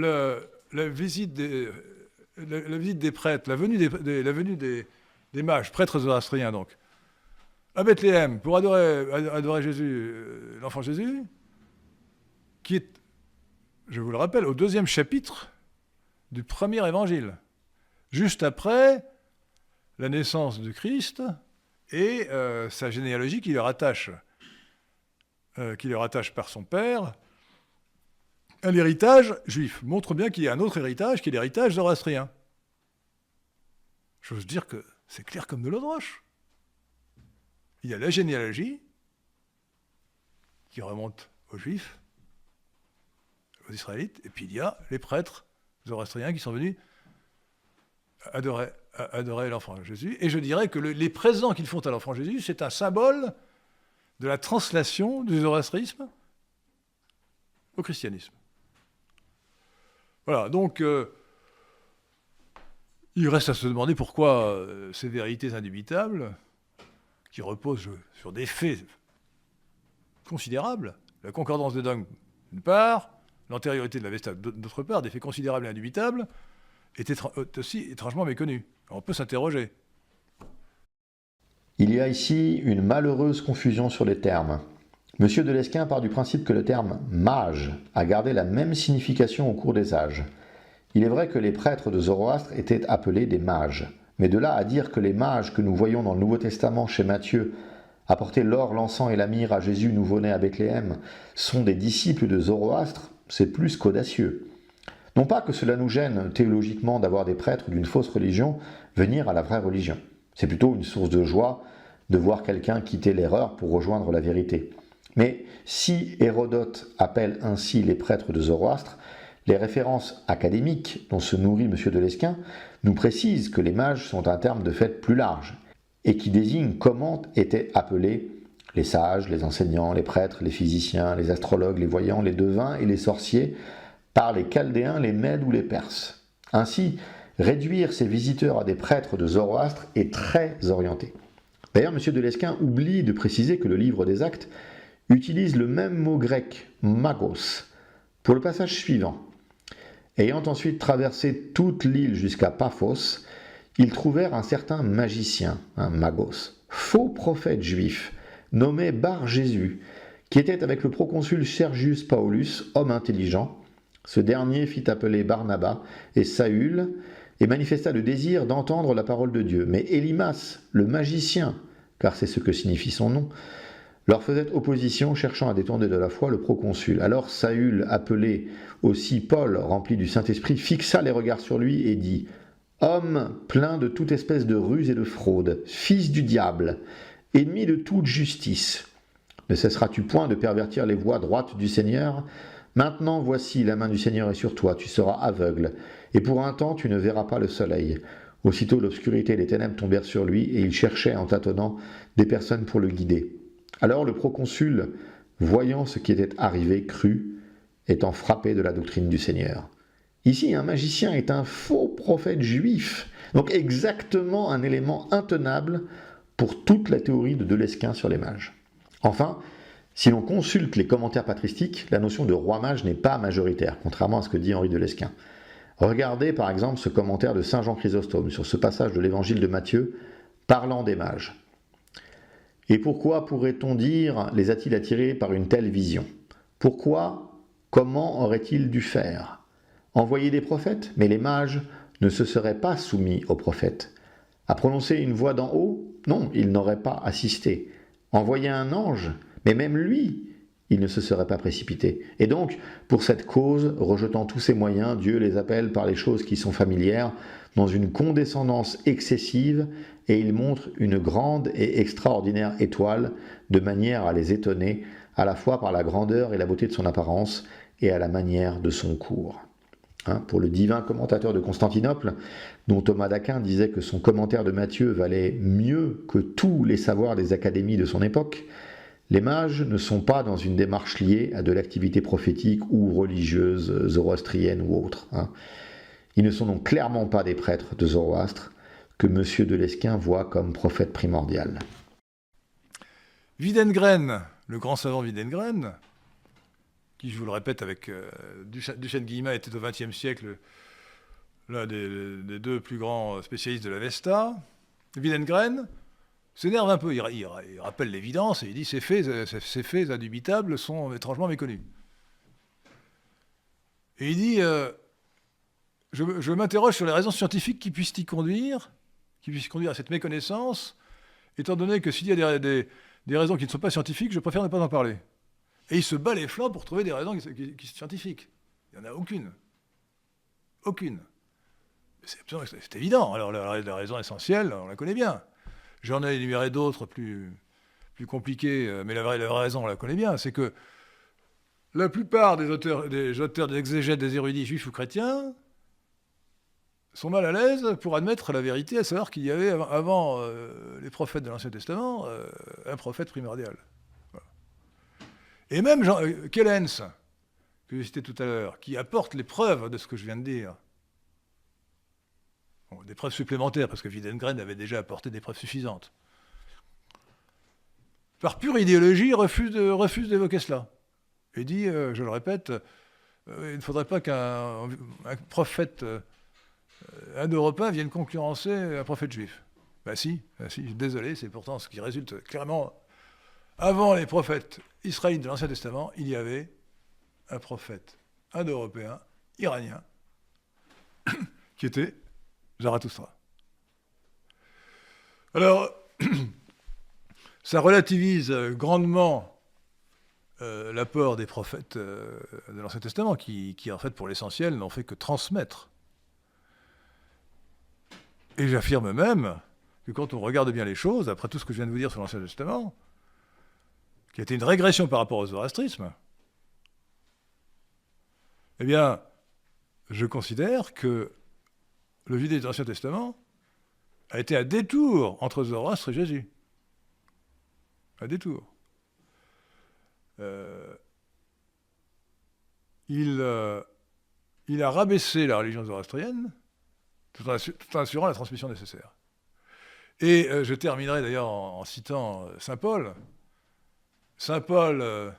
[SPEAKER 1] la visite des prêtres, la venue des mages, prêtres zoroastriens donc, à Bethléem, pour adorer Jésus, l'enfant Jésus, qui est, je vous le rappelle, au 2e chapitre du premier évangile. juste après la naissance de Christ et sa généalogie qui le rattache par son père à l'héritage juif. Montre bien qu'il y a un autre héritage qui est l'héritage zoroastrien. J'ose dire que c'est clair comme de l'eau de roche. Il y a la généalogie qui remonte aux Juifs, aux Israélites, et puis il y a les prêtres zoroastriens qui sont venus adorer l'enfant Jésus. Et je dirais que les présents qu'ils font à l'enfant Jésus, c'est un symbole de la translation du zoroastrisme au christianisme. Voilà, donc il reste à se demander pourquoi ces vérités indubitables, qui reposent sur des faits considérables, la concordance des dogmes d'une part, l'antériorité de la Vesta d'autre part, des faits considérables et indubitables, est aussi étrangement méconnu. On peut s'interroger.
[SPEAKER 2] Il y a ici une malheureuse confusion sur les termes. Monsieur de Lesquen part du principe que le terme « mage » a gardé la même signification au cours des âges. Il est vrai que les prêtres de Zoroastre étaient appelés des mages, mais de là à dire que les mages que nous voyons dans le Nouveau Testament chez Matthieu apporter l'or, l'encens et la myrrhe à Jésus nouveau-né à Bethléem sont des disciples de Zoroastre, c'est plus qu'audacieux. Non pas que cela nous gêne théologiquement d'avoir des prêtres d'une fausse religion venir à la vraie religion. C'est plutôt une source de joie de voir quelqu'un quitter l'erreur pour rejoindre la vérité. Mais si Hérodote appelle ainsi les prêtres de Zoroastre, les références académiques dont se nourrit M. de Lesquen nous précisent que les mages sont un terme de fait plus large et qui désigne comment étaient appelés les sages, les enseignants, les prêtres, les physiciens, les astrologues, les voyants, les devins et les sorciers par les Chaldéens, les Mèdes ou les Perses. Ainsi, réduire ces visiteurs à des prêtres de Zoroastre est très orienté. D'ailleurs, M. de Lesquen oublie de préciser que le livre des Actes utilise le même mot grec, magos, pour le passage suivant. Ayant ensuite traversé toute l'île jusqu'à Paphos, ils trouvèrent un certain magicien, un magos, faux prophète juif, nommé Bar-Jésus, qui était avec le proconsul Sergius Paulus, homme intelligent. Ce dernier fit appeler Barnabas et Saül, et manifesta le désir d'entendre la parole de Dieu. Mais Élimas, le magicien, car c'est ce que signifie son nom, leur faisait opposition, cherchant à détourner de la foi le proconsul. Alors Saül, appelé aussi Paul, rempli du Saint-Esprit, fixa les regards sur lui et dit « Homme plein de toute espèce de ruse et de fraude, fils du diable, ennemi de toute justice, ne cesseras-tu point de pervertir les voies droites du Seigneur ? Maintenant voici, la main du Seigneur est sur toi, tu seras aveugle, et pour un temps tu ne verras pas le soleil. » Aussitôt l'obscurité et les ténèbres tombèrent sur lui, et il cherchait en tâtonnant des personnes pour le guider. Alors le proconsul, voyant ce qui était arrivé, crut, étant frappé de la doctrine du Seigneur. Ici, un magicien est un faux prophète juif, donc exactement un élément intenable pour toute la théorie de Lesquen sur les mages. Enfin, si l'on consulte les commentaires patristiques, la notion de roi mage n'est pas majoritaire, contrairement à ce que dit Henri de Lesquen. Regardez par exemple ce commentaire de saint Jean Chrysostome sur ce passage de l'évangile de Matthieu, parlant des mages. Et pourquoi pourrait-on dire les a-t-il attirés par une telle vision ? Pourquoi ? Comment aurait-il dû faire ? Envoyer des prophètes ? Mais les mages ne se seraient pas soumis aux prophètes. À prononcer une voix d'en haut ? Non, ils n'auraient pas assisté. Envoyer un ange ? Mais même lui, il ne se serait pas précipité. Et donc, pour cette cause, rejetant tous ses moyens, Dieu les appelle par les choses qui sont familières, dans une condescendance excessive, et il montre une grande et extraordinaire étoile, de manière à les étonner, à la fois par la grandeur et la beauté de son apparence, et à la manière de son cours. Pour le divin commentateur de Constantinople, dont Thomas d'Aquin disait que son commentaire de Matthieu valait mieux que tous les savoirs des académies de son époque, les mages ne sont pas dans une démarche liée à de l'activité prophétique ou religieuse, zoroastrienne ou autre. Ils ne sont donc clairement pas des prêtres de Zoroastre que M. de Lesquen voit comme prophète primordial.
[SPEAKER 1] Widengren, le grand savant Widengren, qui, je vous le répète, avec Duchesne-Guillemin, était au XXe siècle l'un des deux plus grands spécialistes de la Vesta. Widengren s'énerve un peu, il rappelle l'évidence et il dit ces faits indubitables sont étrangement méconnus. Et il dit je m'interroge sur les raisons scientifiques qui puissent conduire à cette méconnaissance, étant donné que s'il y a des raisons qui ne sont pas scientifiques, je préfère ne pas en parler. Et il se bat les flancs pour trouver des raisons qui sont scientifiques. Il n'y en a aucune. Aucune. C'est évident. Alors la raison essentielle, on la connaît bien. J'en ai énuméré d'autres plus compliquées, mais la vraie raison, on la connaît bien. C'est que la plupart des auteurs, des exégètes, des érudits juifs ou chrétiens sont mal à l'aise pour admettre la vérité, à savoir qu'il y avait, avant les prophètes de l'Ancien Testament, un prophète primordial. Voilà. Et même Kellens, que j'ai cité tout à l'heure, qui apporte les preuves de ce que je viens de dire. Bon, des preuves supplémentaires, parce que Widengren avait déjà apporté des preuves suffisantes. Par pure idéologie, refuse d'évoquer cela. Et dit, je le répète, il ne faudrait pas qu'un prophète indo-européen vienne concurrencer un prophète juif. Ben si, désolé, c'est pourtant ce qui résulte clairement. Avant les prophètes israélites de l'Ancien Testament, il y avait un prophète indo-européen, iranien, qui était Zarathustra. Alors, ça relativise grandement l'apport des prophètes de l'Ancien Testament, qui en fait, pour l'essentiel, n'ont fait que transmettre. Et j'affirme même que quand on regarde bien les choses, après tout ce que je viens de vous dire sur l'Ancien Testament, qui a été une régression par rapport au zoroastrisme, eh bien, je considère que le Judéisme de l'Ancien Testament a été un détour entre Zoroastre et Jésus. Un détour. Il a rabaissé la religion zoroastrienne tout en assurant la transmission nécessaire. Et je terminerai d'ailleurs en citant saint Paul. Saint Paul,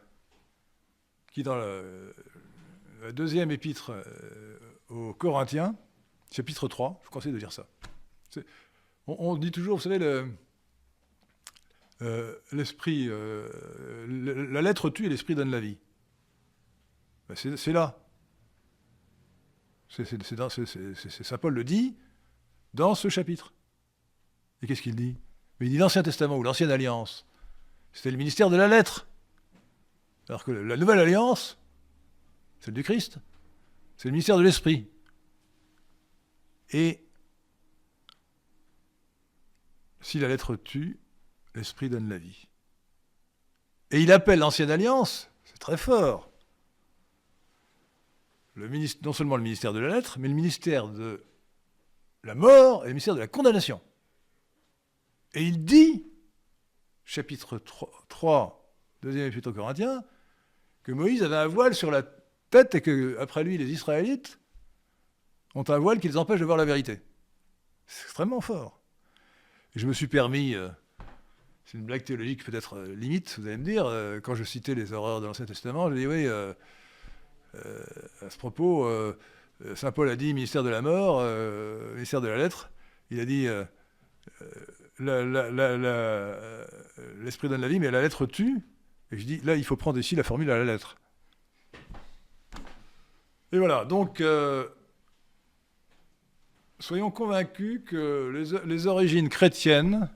[SPEAKER 1] qui dans la deuxième épître aux Corinthiens, chapitre 3, je vous conseille de lire ça. On dit toujours, vous savez, l'esprit, la lettre tue et l'esprit donne la vie. Ben c'est là. Saint Paul le dit dans ce chapitre. Et qu'est-ce qu'il dit? Mais il dit l'Ancien Testament ou l'Ancienne Alliance, c'était le ministère de la lettre. Alors que la Nouvelle Alliance, celle du Christ, c'est le ministère de l'Esprit. Et si la lettre tue, l'Esprit donne la vie. Et il appelle l'Ancienne Alliance, c'est très fort, non seulement le ministère de la lettre, mais le ministère de la mort et le ministère de la condamnation. Et il dit, chapitre 3, deuxième épître aux Corinthiens, que Moïse avait un voile sur la tête et qu'après lui, les Israélites ont un voile qui les empêche de voir la vérité. C'est extrêmement fort. Et je me suis permis, c'est une blague théologique peut-être limite, vous allez me dire, quand je citais les horreurs de l'Ancien Testament, je dis oui, à ce propos, saint Paul a dit ministère de la mort, ministère de la lettre, il a dit l'esprit donne la vie, mais la lettre tue. Et je dis, là, il faut prendre ici la formule à la lettre. Et voilà, donc, soyons convaincus que les origines chrétiennes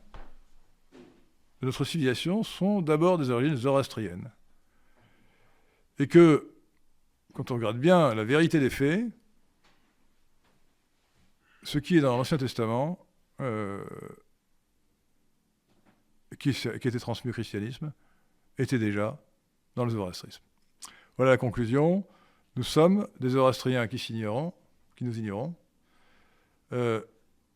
[SPEAKER 1] de notre civilisation sont d'abord des origines zoroastriennes. Et que, quand on regarde bien la vérité des faits, ce qui est dans l'Ancien Testament, qui était transmis au christianisme, était déjà dans le zoroastrisme. Voilà la conclusion. Nous sommes des zoroastriens qui nous ignorons,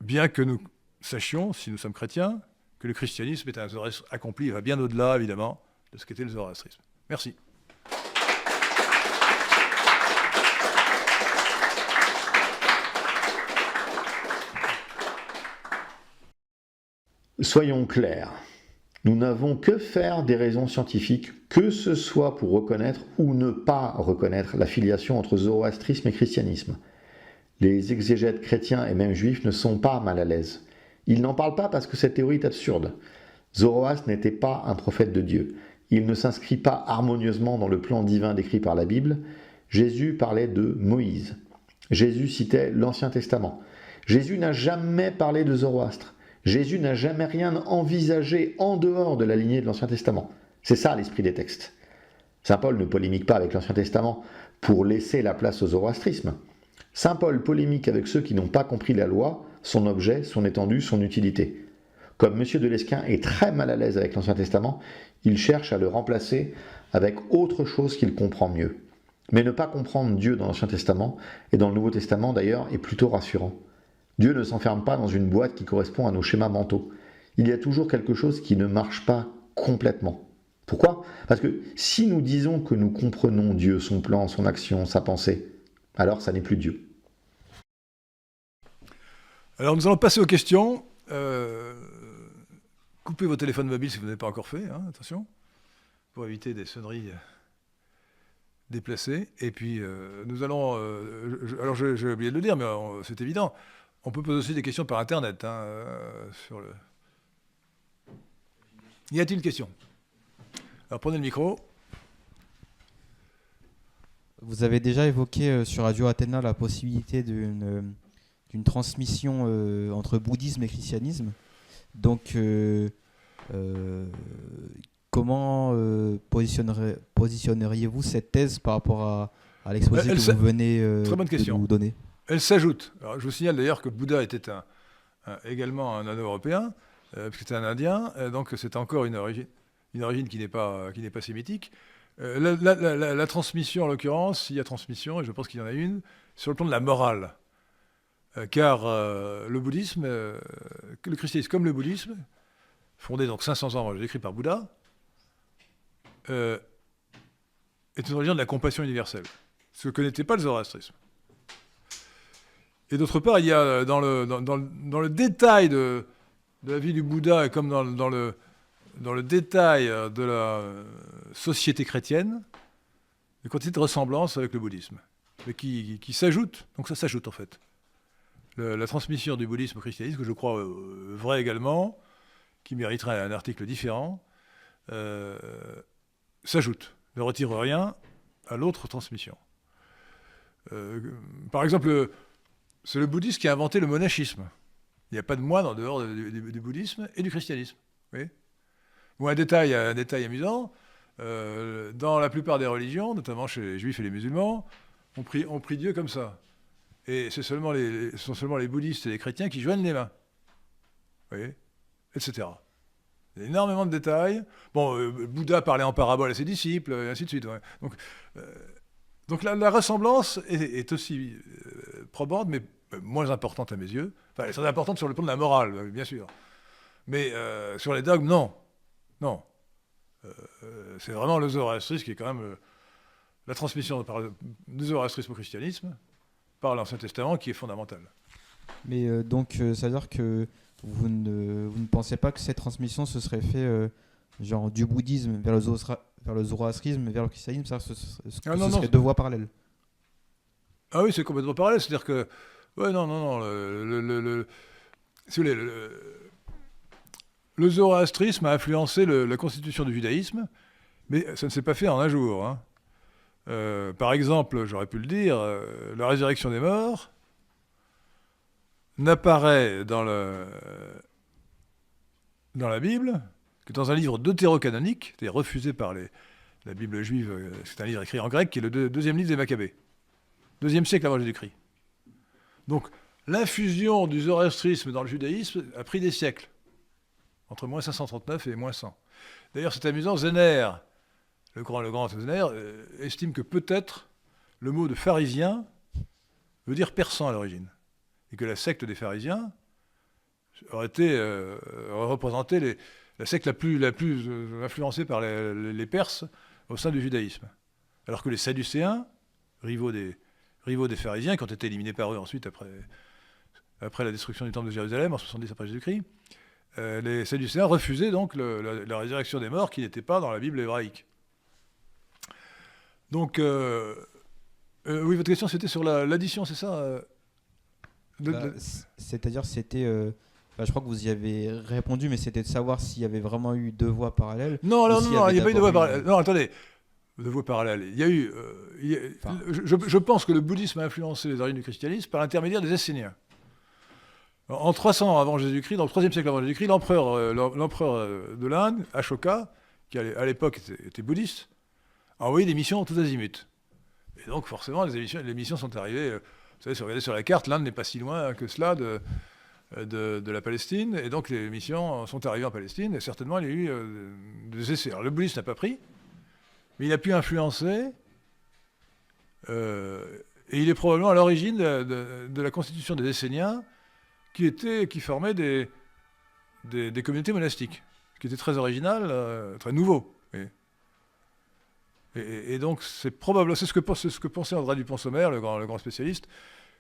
[SPEAKER 1] bien que nous sachions, si nous sommes chrétiens, que le christianisme est un zoroastrisme accompli, il va bien au-delà, évidemment, de ce qu'était le zoroastrisme. Merci.
[SPEAKER 2] Soyons clairs, nous n'avons que faire des raisons scientifiques, que ce soit pour reconnaître ou ne pas reconnaître la filiation entre zoroastrisme et christianisme. Les exégètes chrétiens et même juifs ne sont pas mal à l'aise. Ils n'en parlent pas parce que cette théorie est absurde. Zoroastre n'était pas un prophète de Dieu. Il ne s'inscrit pas harmonieusement dans le plan divin décrit par la Bible. Jésus parlait de Moïse. Jésus citait l'Ancien Testament. Jésus n'a jamais parlé de Zoroastre. Jésus n'a jamais rien envisagé en dehors de la lignée de l'Ancien Testament. C'est ça l'esprit des textes. Saint Paul ne polémique pas avec l'Ancien Testament pour laisser la place au zoroastrisme. Saint Paul polémique avec ceux qui n'ont pas compris la loi, son objet, son étendue, son utilité. Comme M. de Lesquen est très mal à l'aise avec l'Ancien Testament, il cherche à le remplacer avec autre chose qu'il comprend mieux. Mais ne pas comprendre Dieu dans l'Ancien Testament, et dans le Nouveau Testament d'ailleurs, est plutôt rassurant. Dieu ne s'enferme pas dans une boîte qui correspond à nos schémas mentaux. Il y a toujours quelque chose qui ne marche pas complètement. Pourquoi ? Parce que si nous disons que nous comprenons Dieu, son plan, son action, sa pensée, alors ça n'est plus Dieu.
[SPEAKER 1] Alors nous allons passer aux questions. Coupez vos téléphones mobiles si vous n'avez pas encore fait, hein, attention, pour éviter des sonneries déplacées. Et puis nous allons... alors j'ai oublié de le dire, mais c'est évident. On peut poser aussi des questions par Internet. Sur le... Y a-t-il une question ? Alors prenez le micro.
[SPEAKER 4] Vous avez déjà évoqué sur Radio Athéna la possibilité d'une transmission entre bouddhisme et christianisme. Donc, comment positionneriez-vous cette thèse par rapport à l'exposé que vous venez de nous donner ?
[SPEAKER 1] Elle s'ajoute. Alors, je vous signale d'ailleurs que Bouddha était également un Indo-européen, puisque c'était un Indien, donc c'est encore une origine qui n'est pas sémitique. La transmission, en l'occurrence, il y a transmission, et je pense qu'il y en a une, sur le plan de la morale. Car le bouddhisme, le christianisme comme le bouddhisme, fondé donc 500 ans, écrit par Bouddha, est une religion de la compassion universelle, ce que n'était pas le zoroastrisme. Et d'autre part, il y a dans le détail de la vie du Bouddha, et comme dans le détail de la société chrétienne, une quantité de ressemblance avec le bouddhisme, mais qui s'ajoute, donc ça s'ajoute en fait. La transmission du bouddhisme au christianisme, que je crois vrai également, qui mériterait un article différent, s'ajoute, ne retire rien à l'autre transmission. Par exemple, c'est le bouddhisme qui a inventé le monachisme. Il n'y a pas de moine en dehors du bouddhisme et du christianisme. Oui. Ou un détail amusant, dans la plupart des religions, notamment chez les juifs et les musulmans, on prie Dieu comme ça. Et ce sont seulement les bouddhistes et les chrétiens qui joignent les mains. Vous voyez ? Etc. Il y a énormément de détails. Bon, Bouddha parlait en parabole à ses disciples, et ainsi de suite. Ouais. Donc la ressemblance est aussi probante, mais moins importante à mes yeux. Enfin, elle est très importante sur le plan de la morale, bien sûr. Mais sur les dogmes, non. Non. C'est vraiment le zoroastrisme qui est quand même la transmission du zoroastrisme au christianisme par l'Ancien Testament qui est fondamentale.
[SPEAKER 4] Mais donc, ça veut dire que vous ne pensez pas que cette transmission se serait fait genre du bouddhisme vers le zoroastrisme, vers le christianisme, ça ce serait deux voies parallèles.
[SPEAKER 1] Ah oui, c'est complètement parallèle. C'est-à-dire que... Ouais, non. Si vous voulez, le zoroastrisme a influencé la constitution du judaïsme, mais ça ne s'est pas fait en un jour. Hein. Par exemple, j'aurais pu le dire, la résurrection des morts n'apparaît dans la Bible que dans un livre deutérocanonique, c'est-à-dire refusé par la Bible juive, c'est un livre écrit en grec, qui est le deuxième livre des Maccabées, 2e siècle avant Jésus-Christ. Donc, l'infusion du zoroastrisme dans le judaïsme a pris des siècles, entre moins 539 et moins 100. D'ailleurs, c'est amusant, Zéner, le grand Zéner, estime que peut-être le mot de pharisien veut dire persan à l'origine, et que la secte des pharisiens aurait représenté la secte la plus influencée par les Perses au sein du judaïsme. Alors que les Sadducéens, rivaux des pharisiens, qui ont été éliminés par eux ensuite après la destruction du temple de Jérusalem en 70 après Jésus-Christ, les Sadducéens refusaient donc la résurrection des morts qui n'était pas dans la Bible hébraïque. Donc, oui, votre question c'était sur l'addition, c'est ça
[SPEAKER 4] C'est-à-dire, c'était... je crois que vous y avez répondu, mais c'était de savoir s'il y avait vraiment eu deux voies parallèles.
[SPEAKER 1] Non, il n'y a pas eu de voie parallèle. Non, attendez. voies parallèles. Il y a eu... je pense que le bouddhisme a influencé les origines du christianisme par l'intermédiaire des Esséniens. En 300 avant Jésus-Christ, dans le 3e siècle avant Jésus-Christ, l'empereur de l'Inde, Ashoka, qui à l'époque était bouddhiste, a envoyé des missions tous azimuts. Et donc forcément, les missions sont arrivées... Vous savez, si vous regardez sur la carte, l'Inde n'est pas si loin que cela de la Palestine, et donc les missions sont arrivées en Palestine, et certainement il y a eu des essais. Alors le bouddhisme n'a pas pris, mais il a pu influencer, et il est probablement à l'origine de la constitution des Esséniens, qui formaient des communautés monastiques, ce qui était très original, très nouveau. Et donc c'est ce que pensait André Dupont-Sommer, le grand spécialiste,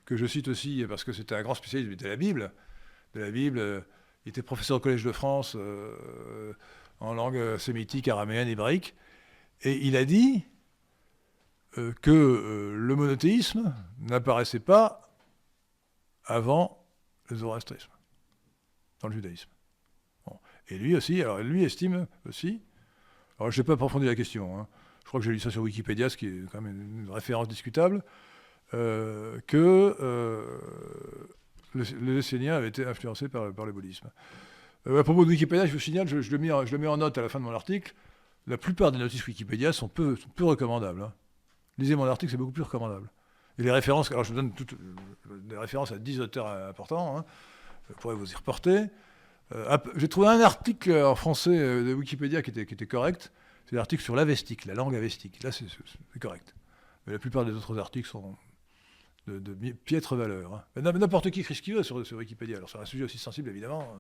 [SPEAKER 1] que je cite aussi parce que c'était un grand spécialiste de la Bible. Il était professeur au Collège de France en langue sémitique, araméenne, hébraïque, et il a dit que le monothéisme n'apparaissait pas avant le zoroastrisme, dans le judaïsme. Bon. Et lui aussi, alors lui estime aussi, alors je n'ai pas approfondi la question, hein, je crois que j'ai lu ça sur Wikipédia, ce qui est quand même une référence discutable, que les Esséniens avaient été influencés par le bouddhisme. À propos de Wikipédia, je vous signale, je le mets en note à la fin de mon article, la plupart des notices Wikipédia sont peu recommandables. Hein. Lisez mon article, c'est beaucoup plus recommandable. Et les références, alors je vous donne toutes des références à 10 auteurs importants, hein, je pourrais vous y reporter. J'ai trouvé un article en français de Wikipédia qui était correct. C'est l'article sur l'avestique, la langue avestique. Là, c'est correct. Mais la plupart des autres articles sont de piètre valeur. Hein. N'importe qui écrit ce qu'il veut sur Wikipédia. Alors, sur un sujet aussi sensible, évidemment.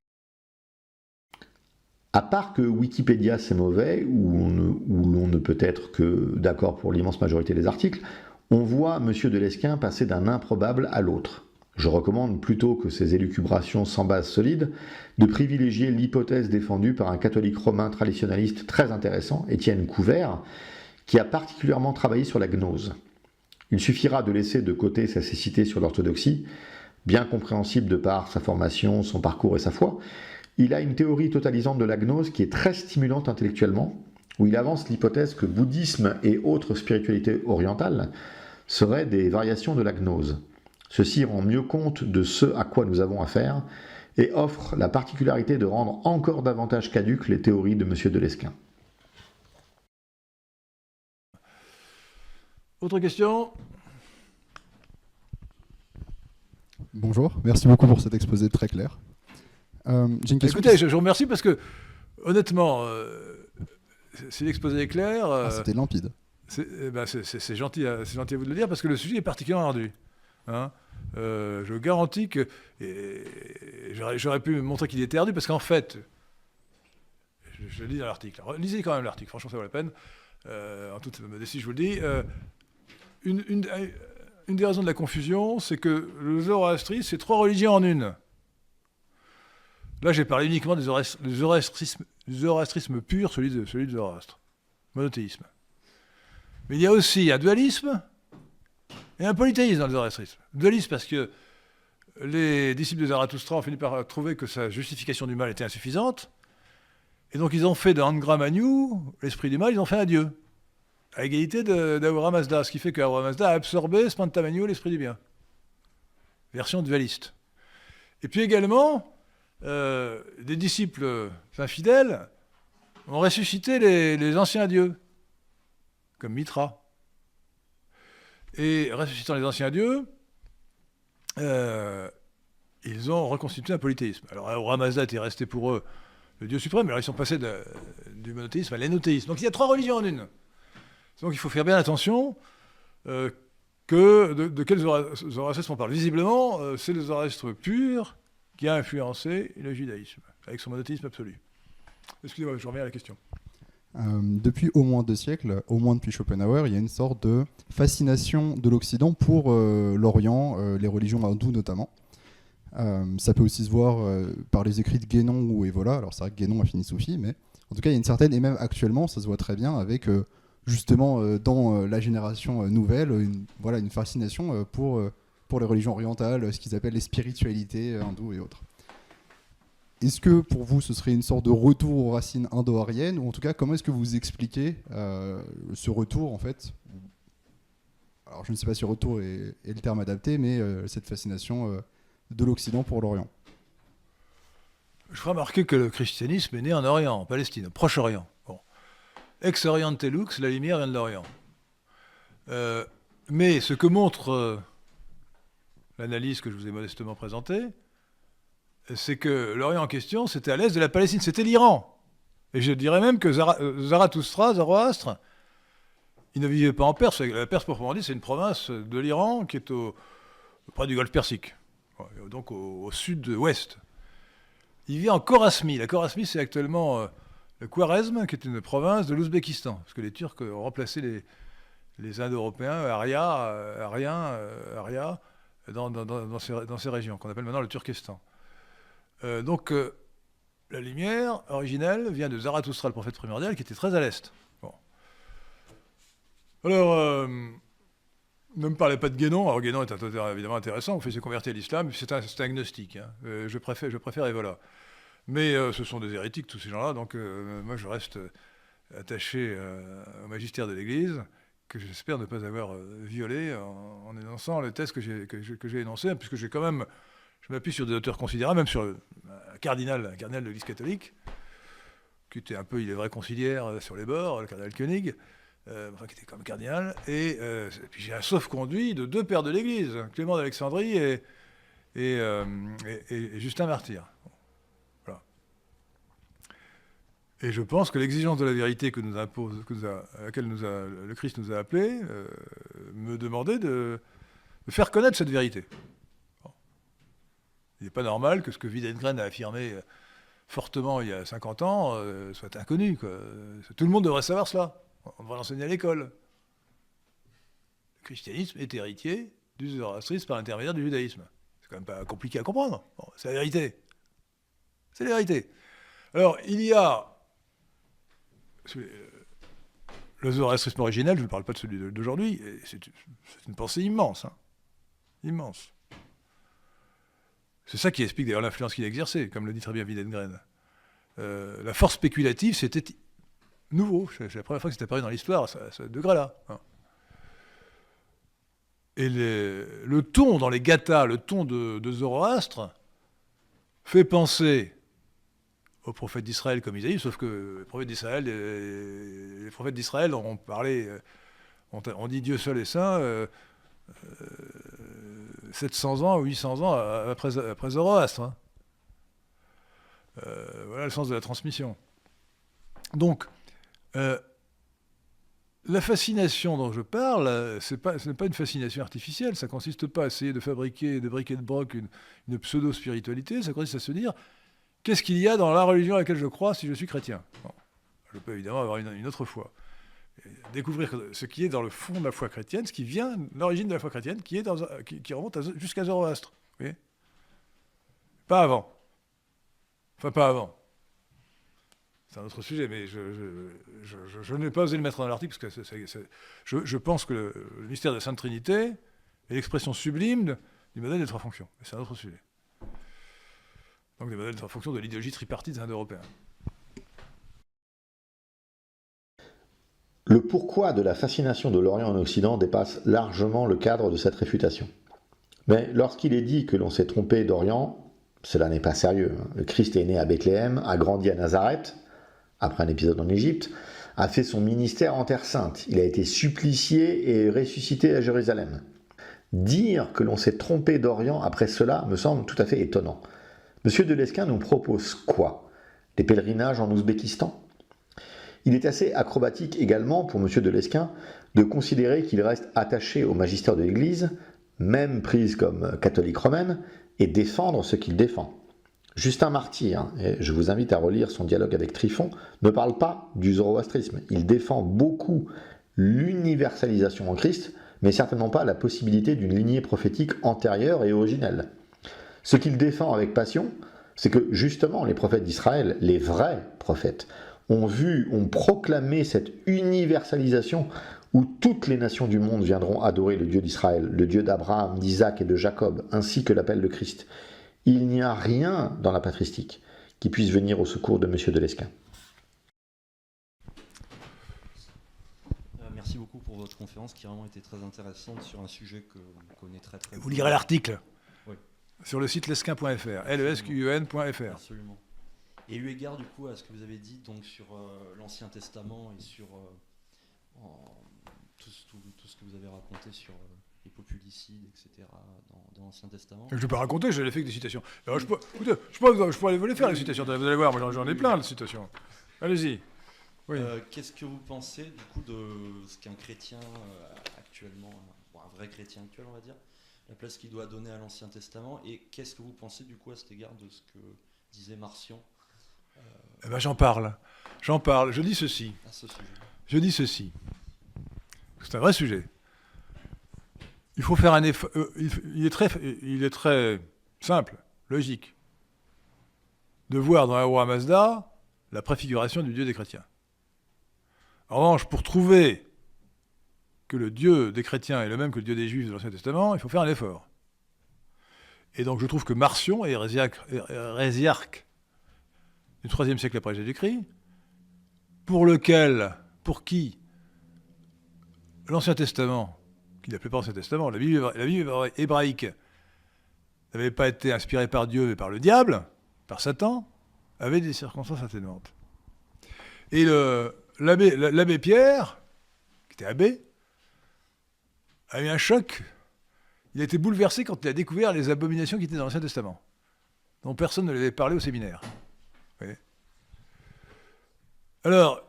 [SPEAKER 2] À part que Wikipédia, c'est mauvais, où l'on ne peut être que d'accord pour l'immense majorité des articles, on voit M. de Lesquen passer d'un improbable à l'autre. Je recommande plutôt que ces élucubrations sans base solide de privilégier l'hypothèse défendue par un catholique romain traditionnaliste très intéressant, Étienne Couvert, qui a particulièrement travaillé sur la gnose. Il suffira de laisser de côté sa cécité sur l'orthodoxie, bien compréhensible de par sa formation, son parcours et sa foi. Il a une théorie totalisante de la gnose qui est très stimulante intellectuellement, où il avance l'hypothèse que bouddhisme et autres spiritualités orientales seraient des variations de la gnose. Ceci rend mieux compte de ce à quoi nous avons affaire et offre la particularité de rendre encore davantage caduques les théories de M. de Lesquen.
[SPEAKER 1] Autre question ?
[SPEAKER 5] Bonjour, merci beaucoup pour cet exposé très clair. J'ai une question.
[SPEAKER 1] Écoutez, je vous remercie parce que, honnêtement, si l'exposé est clair...
[SPEAKER 5] c'était limpide.
[SPEAKER 1] C'est gentil à vous de le dire parce que le sujet est particulièrement ardu. Hein, je garantis que j'aurais pu montrer qu'il était ardu parce qu'en fait, je lis dans l'article. Alors, lisez quand même l'article, franchement ça vaut la peine. En toute modestie, je vous le dis. Une des raisons de la confusion, c'est que le zoroastrisme, c'est 3 religions en une. Là, j'ai parlé uniquement du zoroastrisme pur, celui de Zoroastre, monothéisme. Mais il y a aussi un dualisme et un polythéisme dans le zoroastrisme. Dualisme parce que les disciples de Zarathustra ont fini par trouver que sa justification du mal était insuffisante, et donc ils ont fait de Angra Mainyu, l'esprit du mal, ils ont fait un dieu, à égalité d'Ahura Mazda, ce qui fait qu'Ahura Mazda a absorbé Spanta Mainyu, l'esprit du bien. Version dualiste. Et puis également, des disciples infidèles ont ressuscité les anciens dieux, comme Mitra. Et ressuscitant les anciens dieux, ils ont reconstitué un polythéisme. Alors Ahura Mazda était resté pour eux le dieu suprême, alors ils sont passés du monothéisme à l'énothéisme. Donc il y a 3 religions en une. Donc il faut faire bien attention de quel zoroastrisme on parle. Visiblement, c'est le zoroastre pur qui a influencé le judaïsme, avec son monothéisme absolu. Excusez-moi, je reviens à la question.
[SPEAKER 5] Depuis au moins 2 siècles, au moins depuis Schopenhauer, il y a une sorte de fascination de l'Occident pour l'Orient, les religions hindoues notamment. Ça peut aussi se voir par les écrits de Guénon ou Evola. Alors c'est vrai que Guénon a fini soufi, mais en tout cas il y a une certaine, et même actuellement ça se voit très bien avec justement dans la génération nouvelle, une fascination pour les religions orientales, ce qu'ils appellent les spiritualités hindoues et autres. est-ce que pour vous ce serait une sorte de retour aux racines indo-aryennes, ou en tout cas comment est-ce que vous expliquez ce retour en fait? Alors je ne sais pas si retour est le terme adapté, mais cette fascination de l'Occident pour l'Orient.
[SPEAKER 1] Je ferai remarquer que le christianisme est né en Orient, en Palestine, au Proche-Orient. Bon. Ex oriente lux, la lumière vient de l'Orient. Mais ce que montre l'analyse que je vous ai modestement présentée, c'est que l'Orient en question, c'était à l'est de la Palestine, c'était l'Iran. Et je dirais même que Zarathustra, Zoroastre, il ne vivait pas en Perse. La Perse, proprement dit, c'est une province de l'Iran qui est près du Golfe Persique, donc au sud-ouest. Il vit en Khorasmie. La Khorasmie, c'est actuellement le Khwarezm, qui est une province de l'Ouzbékistan, parce que les Turcs ont remplacé les Indo-Européens, Aryens, dans ces régions, qu'on appelle maintenant le Turkestan. Donc, la lumière originelle vient de Zarathustra, le prophète primordial, qui était très à l'est. Bon. Alors, ne me parlez pas de Guénon. Alors, Guénon est un auteur évidemment intéressant, il s'est converti à l'islam, c'est un agnostique. Hein. Je préfère Evola. Mais ce sont des hérétiques, tous ces gens-là, donc moi je reste attaché au magistère de l'Église, que j'espère ne pas avoir violé en énonçant le texte que j'ai énoncé, puisque j'ai quand même, je m'appuie sur des auteurs considérables, même sur un cardinal de l'Église catholique, qui était un peu, il est vrai, conciliaire sur les bords, le cardinal Koenig, qui était comme cardinal, et puis j'ai un sauf-conduit de 2 pères de l'Église, Clément d'Alexandrie et Justin Martyr. Et je pense que l'exigence de la vérité à laquelle le Christ nous a appelés me demandait de faire connaître cette vérité. Bon. Il n'est pas normal que ce que Widengren a affirmé fortement il y a 50 ans soit inconnu, quoi. Tout le monde devrait savoir cela. On devrait l'enseigner à l'école. Le christianisme est héritier du zoroastrisme par l'intermédiaire du judaïsme. C'est quand même pas compliqué à comprendre. Bon, c'est la vérité. C'est la vérité. Alors, il y a le zoroastrisme originel, je ne parle pas de celui d'aujourd'hui, c'est une pensée immense. Hein. Immense. C'est ça qui explique d'ailleurs l'influence qu'il a exercée, comme le dit très bien Widengren. La force spéculative, c'était nouveau. C'est la première fois que c'était apparu dans l'histoire, à ce degré-là. Hein. Et le ton dans les gathas, le ton de Zoroastre, fait penser aux prophètes d'Israël comme Isaïe, sauf que les prophètes d'Israël ont parlé, on dit Dieu seul est saint, 700 ans ou 800 ans après Zoroastre. Hein. Voilà le sens de la transmission. Donc, la fascination dont je parle, ce n'est pas une fascination artificielle, ça ne consiste pas à essayer de fabriquer de bric et de broc une pseudo-spiritualité, ça consiste à se dire qu'est-ce qu'il y a dans la religion à laquelle je crois si je suis chrétien. Bon, je peux évidemment avoir une autre foi. Et découvrir ce qui est dans le fond de la foi chrétienne, ce qui vient, l'origine de la foi chrétienne, qui remonte jusqu'à Zoroastre. Vous voyez ? Pas avant. Enfin, pas avant. C'est un autre sujet, mais je n'ai pas osé le mettre dans l'article, parce que je pense que le mystère de la Sainte Trinité est l'expression sublime du modèle des 3 fonctions. Mais c'est un autre sujet. Donc des modèles des 3 fonctions de l'idéologie tripartite des Indo-Européens.
[SPEAKER 2] Le pourquoi de la fascination de l'Orient en Occident dépasse largement le cadre de cette réfutation. Mais lorsqu'il est dit que l'on s'est trompé d'Orient, cela n'est pas sérieux. Le Christ est né à Bethléem, a grandi à Nazareth, après un épisode en Égypte, a fait son ministère en Terre Sainte. Il a été supplicié et ressuscité à Jérusalem. Dire que l'on s'est trompé d'Orient après cela me semble tout à fait étonnant. Monsieur de Lesquen nous propose quoi? Des pèlerinages en Ouzbékistan? Il est assez acrobatique également pour monsieur de Lesquen de considérer qu'il reste attaché au magistère de l'Église, même prise comme catholique romaine, et défendre ce qu'il défend. Justin Martyr, et je vous invite à relire son dialogue avec Tryphon, ne parle pas du zoroastrisme. Il défend beaucoup l'universalisation en Christ, mais certainement pas la possibilité d'une lignée prophétique antérieure et originelle. Ce qu'il défend avec passion, c'est que justement les prophètes d'Israël, les vrais prophètes, ont proclamé cette universalisation où toutes les nations du monde viendront adorer le Dieu d'Israël, le Dieu d'Abraham, d'Isaac et de Jacob, ainsi que l'appelle le Christ. Il n'y a rien dans la patristique qui puisse venir au secours de Monsieur de Lesquen.
[SPEAKER 6] Merci beaucoup pour votre conférence qui a vraiment été très intéressante sur un sujet que l'on connaît très très bien.
[SPEAKER 1] Vous lirez l'article
[SPEAKER 6] oui.
[SPEAKER 1] Sur le site lesquen.fr, lesquen.fr.
[SPEAKER 6] Absolument. Et eu égard du coup à ce que vous avez dit donc, sur l'Ancien Testament et sur tout ce que vous avez raconté sur les populicides, etc. dans l'Ancien Testament.
[SPEAKER 1] Je ne vais pas raconter, j'ai fait que des citations. Alors, je pourrais aller vous les faire, les citations. Vous allez voir, moi j'en ai plein de citations. Allez-y. Oui.
[SPEAKER 6] Qu'est-ce que vous pensez du coup de ce qu'un chrétien actuellement, un vrai chrétien actuel on va dire, la place qu'il doit donner à l'Ancien Testament, et qu'est-ce que vous pensez du coup à cet égard de ce que disait Marcion
[SPEAKER 1] J'en parle. Je dis ceci.
[SPEAKER 6] à ce sujet.
[SPEAKER 1] Je dis ceci. C'est un vrai sujet. Il faut faire un effort. Il est très simple, logique, de voir dans la roi Mazda la préfiguration du Dieu des chrétiens. En revanche, pour trouver que le Dieu des chrétiens est le même que le Dieu des Juifs de l'Ancien Testament, il faut faire un effort. Et donc je trouve que Marcion, hérésiarque du IIIe siècle après Jésus-Christ, pour qui l'Ancien Testament, qu'il n'appelait pas l'Ancien Testament, la Bible hébraïque, n'avait pas été inspirée par Dieu mais par le diable, par Satan, avait des circonstances atténuantes. Et l'abbé Pierre, qui était abbé, a eu un choc. Il a été bouleversé quand il a découvert les abominations qui étaient dans l'Ancien Testament, dont personne ne lui avait parlé au séminaire. Vous voyez ? Alors,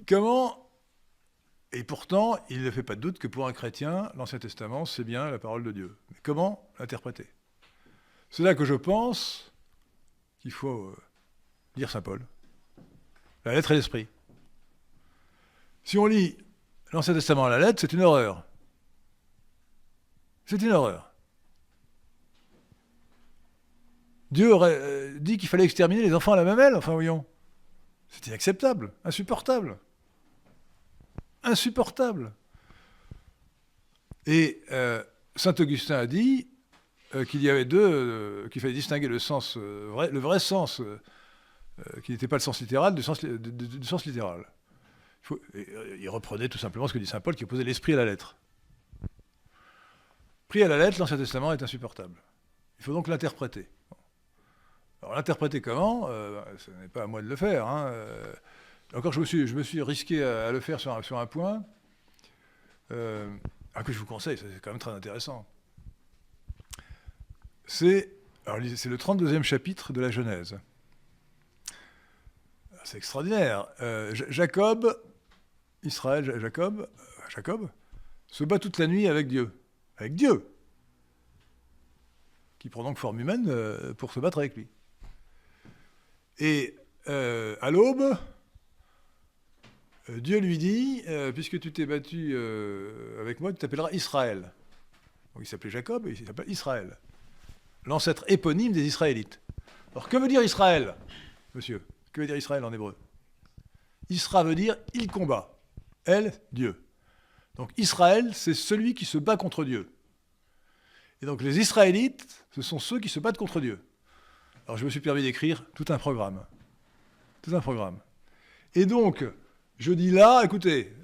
[SPEAKER 1] comment... Et pourtant, il ne fait pas de doute que pour un chrétien, l'Ancien Testament, c'est bien la parole de Dieu. Mais comment l'interpréter ? C'est là que je pense qu'il faut lire Saint Paul, la lettre et l'esprit. Si on lit l'Ancien Testament à la lettre, c'est une horreur. C'est une horreur. Dieu aurait dit qu'il fallait exterminer les enfants à la mamelle, enfin voyons. C'est inacceptable, insupportable. Insupportable. Et saint Augustin a dit qu'il y avait qu'il fallait distinguer le vrai sens, qui n'était pas le sens littéral, du sens littéral. Il reprenait tout simplement ce que dit saint Paul, qui opposait l'esprit à la lettre. Pris à la lettre, l'Ancien Testament est insupportable. Il faut donc l'interpréter. Alors l'interpréter comment ce n'est pas à moi de le faire. Hein. Encore, je me suis risqué à le faire sur un point que je vous conseille, c'est quand même très intéressant. C'est le 32e chapitre de la Genèse. C'est extraordinaire. Jacob se bat toute la nuit avec Dieu. Avec Dieu, qui prend donc forme humaine pour se battre avec lui. Et à l'aube, Dieu lui dit, puisque tu t'es battu avec moi, tu t'appelleras Israël. Donc il s'appelait Jacob, il s'appelle Israël. L'ancêtre éponyme des Israélites. Alors que veut dire Israël, monsieur ? Que veut dire Israël en hébreu ? Isra veut dire il combat. El, Dieu. Donc Israël, c'est celui qui se bat contre Dieu. Et donc les Israélites, ce sont ceux qui se battent contre Dieu. Alors je me suis permis d'écrire tout un programme. Tout un programme. Et donc, je dis là, écoutez,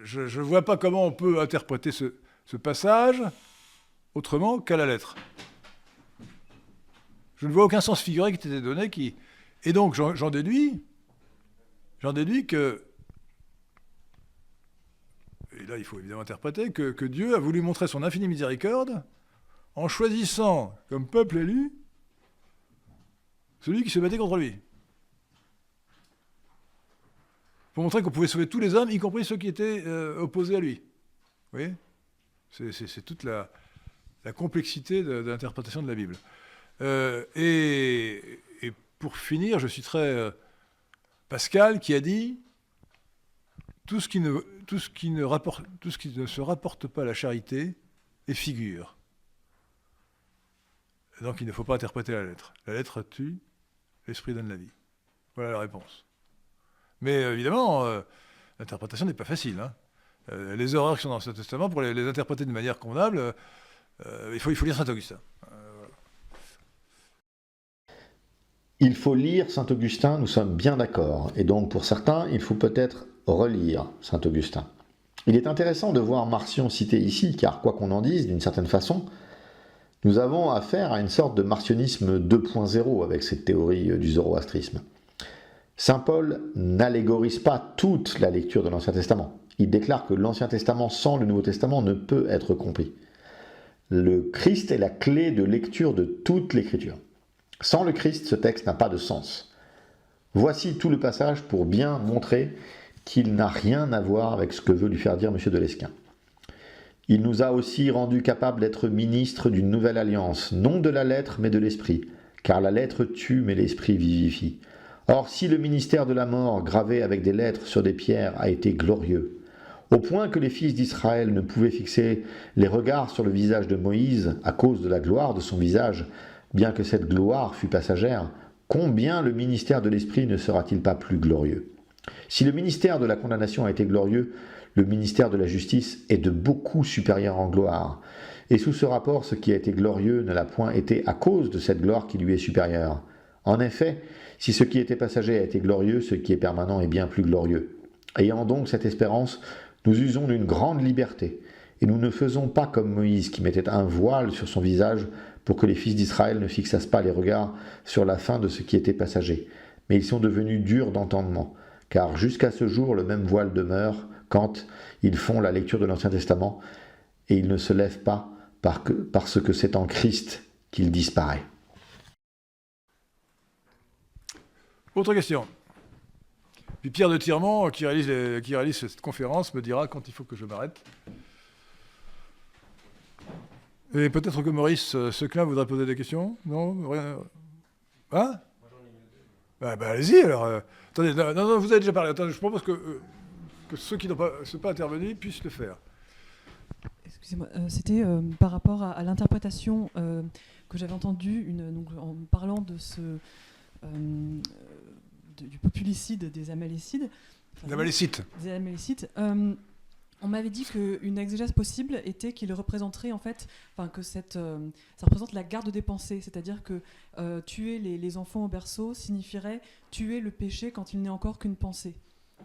[SPEAKER 1] je ne vois pas comment on peut interpréter ce passage autrement qu'à la lettre. Je ne vois aucun sens figuré qui t'était donné. Et donc j'en déduis que... Et là, il faut évidemment interpréter que Dieu a voulu montrer son infinie miséricorde en choisissant comme peuple élu celui qui se battait contre lui. Pour montrer qu'on pouvait sauver tous les hommes, y compris ceux qui étaient opposés à lui. Vous voyez ? C'est toute la complexité de l'interprétation de la Bible. Et pour finir, je citerai Pascal qui a dit... Tout ce qui ne se rapporte pas à la charité est figure. Donc il ne faut pas interpréter la lettre. La lettre tue, l'esprit donne la vie. Voilà la réponse. Mais évidemment, l'interprétation n'est pas facile. Hein. Les horreurs qui sont dans ce testament, pour les interpréter de manière convenable, il faut lire saint Augustin. Voilà.
[SPEAKER 2] Il faut lire Saint-Augustin, nous sommes bien d'accord. Et donc pour certains, il faut peut-être relire Saint-Augustin. Il est intéressant de voir Marcion cité ici, car quoi qu'on en dise, d'une certaine façon, nous avons affaire à une sorte de marcionisme 2.0 avec cette théorie du zoroastrisme. Saint Paul n'allégorise pas toute la lecture de l'Ancien Testament. Il déclare que l'Ancien Testament sans le Nouveau Testament ne peut être compris. Le Christ est la clé de lecture de toute l'Écriture. Sans le Christ, ce texte n'a pas de sens. Voici tout le passage pour bien montrer qu'il n'a rien à voir avec ce que veut lui faire dire M. de Lesquen. Il nous a aussi rendus capables d'être ministres d'une nouvelle alliance, non de la lettre mais de l'esprit, car la lettre tue mais l'esprit vivifie. Or, si le ministère de la mort, gravé avec des lettres sur des pierres, a été glorieux, au point que les fils d'Israël ne pouvaient fixer les regards sur le visage de Moïse à cause de la gloire de son visage, bien que cette gloire fût passagère, combien le ministère de l'esprit ne sera-t-il pas plus glorieux ? Si le ministère de la condamnation a été glorieux, le ministère de la justice est de beaucoup supérieur en gloire. Et sous ce rapport, ce qui a été glorieux ne l'a point été à cause de cette gloire qui lui est supérieure. En effet, si ce qui était passager a été glorieux, ce qui est permanent est bien plus glorieux. Ayant donc cette espérance, nous usons d'une grande liberté, et nous ne faisons pas comme Moïse qui mettait un voile sur son visage pour que les fils d'Israël ne fixassent pas les regards sur la fin de ce qui était passager. Mais ils sont devenus durs d'entendement, car jusqu'à ce jour le même voile demeure quand ils font la lecture de l'Ancien Testament, et ils ne se lèvent pas parce que c'est en Christ qu'il disparaît.
[SPEAKER 1] Autre question. Puis Pierre de Tirmont, qui réalise cette conférence, me dira quand il faut que je m'arrête. Et peut-être que Maurice Seclin voudrait poser des questions. Non, rien. Hein? Allez-y alors. Attendez, non, vous avez déjà parlé. Attendez, je propose que ceux qui ne sont pas intervenus puissent le faire.
[SPEAKER 7] Excusez-moi, c'était par rapport à l'interprétation que j'avais entendue en parlant de du populicide des Amalécides.
[SPEAKER 1] Des Amalécites.
[SPEAKER 7] Des Amalécites. On m'avait dit qu'une exégèse possible était qu'il représenterait en fait, ça représente la garde des pensées, c'est-à-dire que tuer les enfants au berceau signifierait tuer le péché quand il n'est encore qu'une pensée.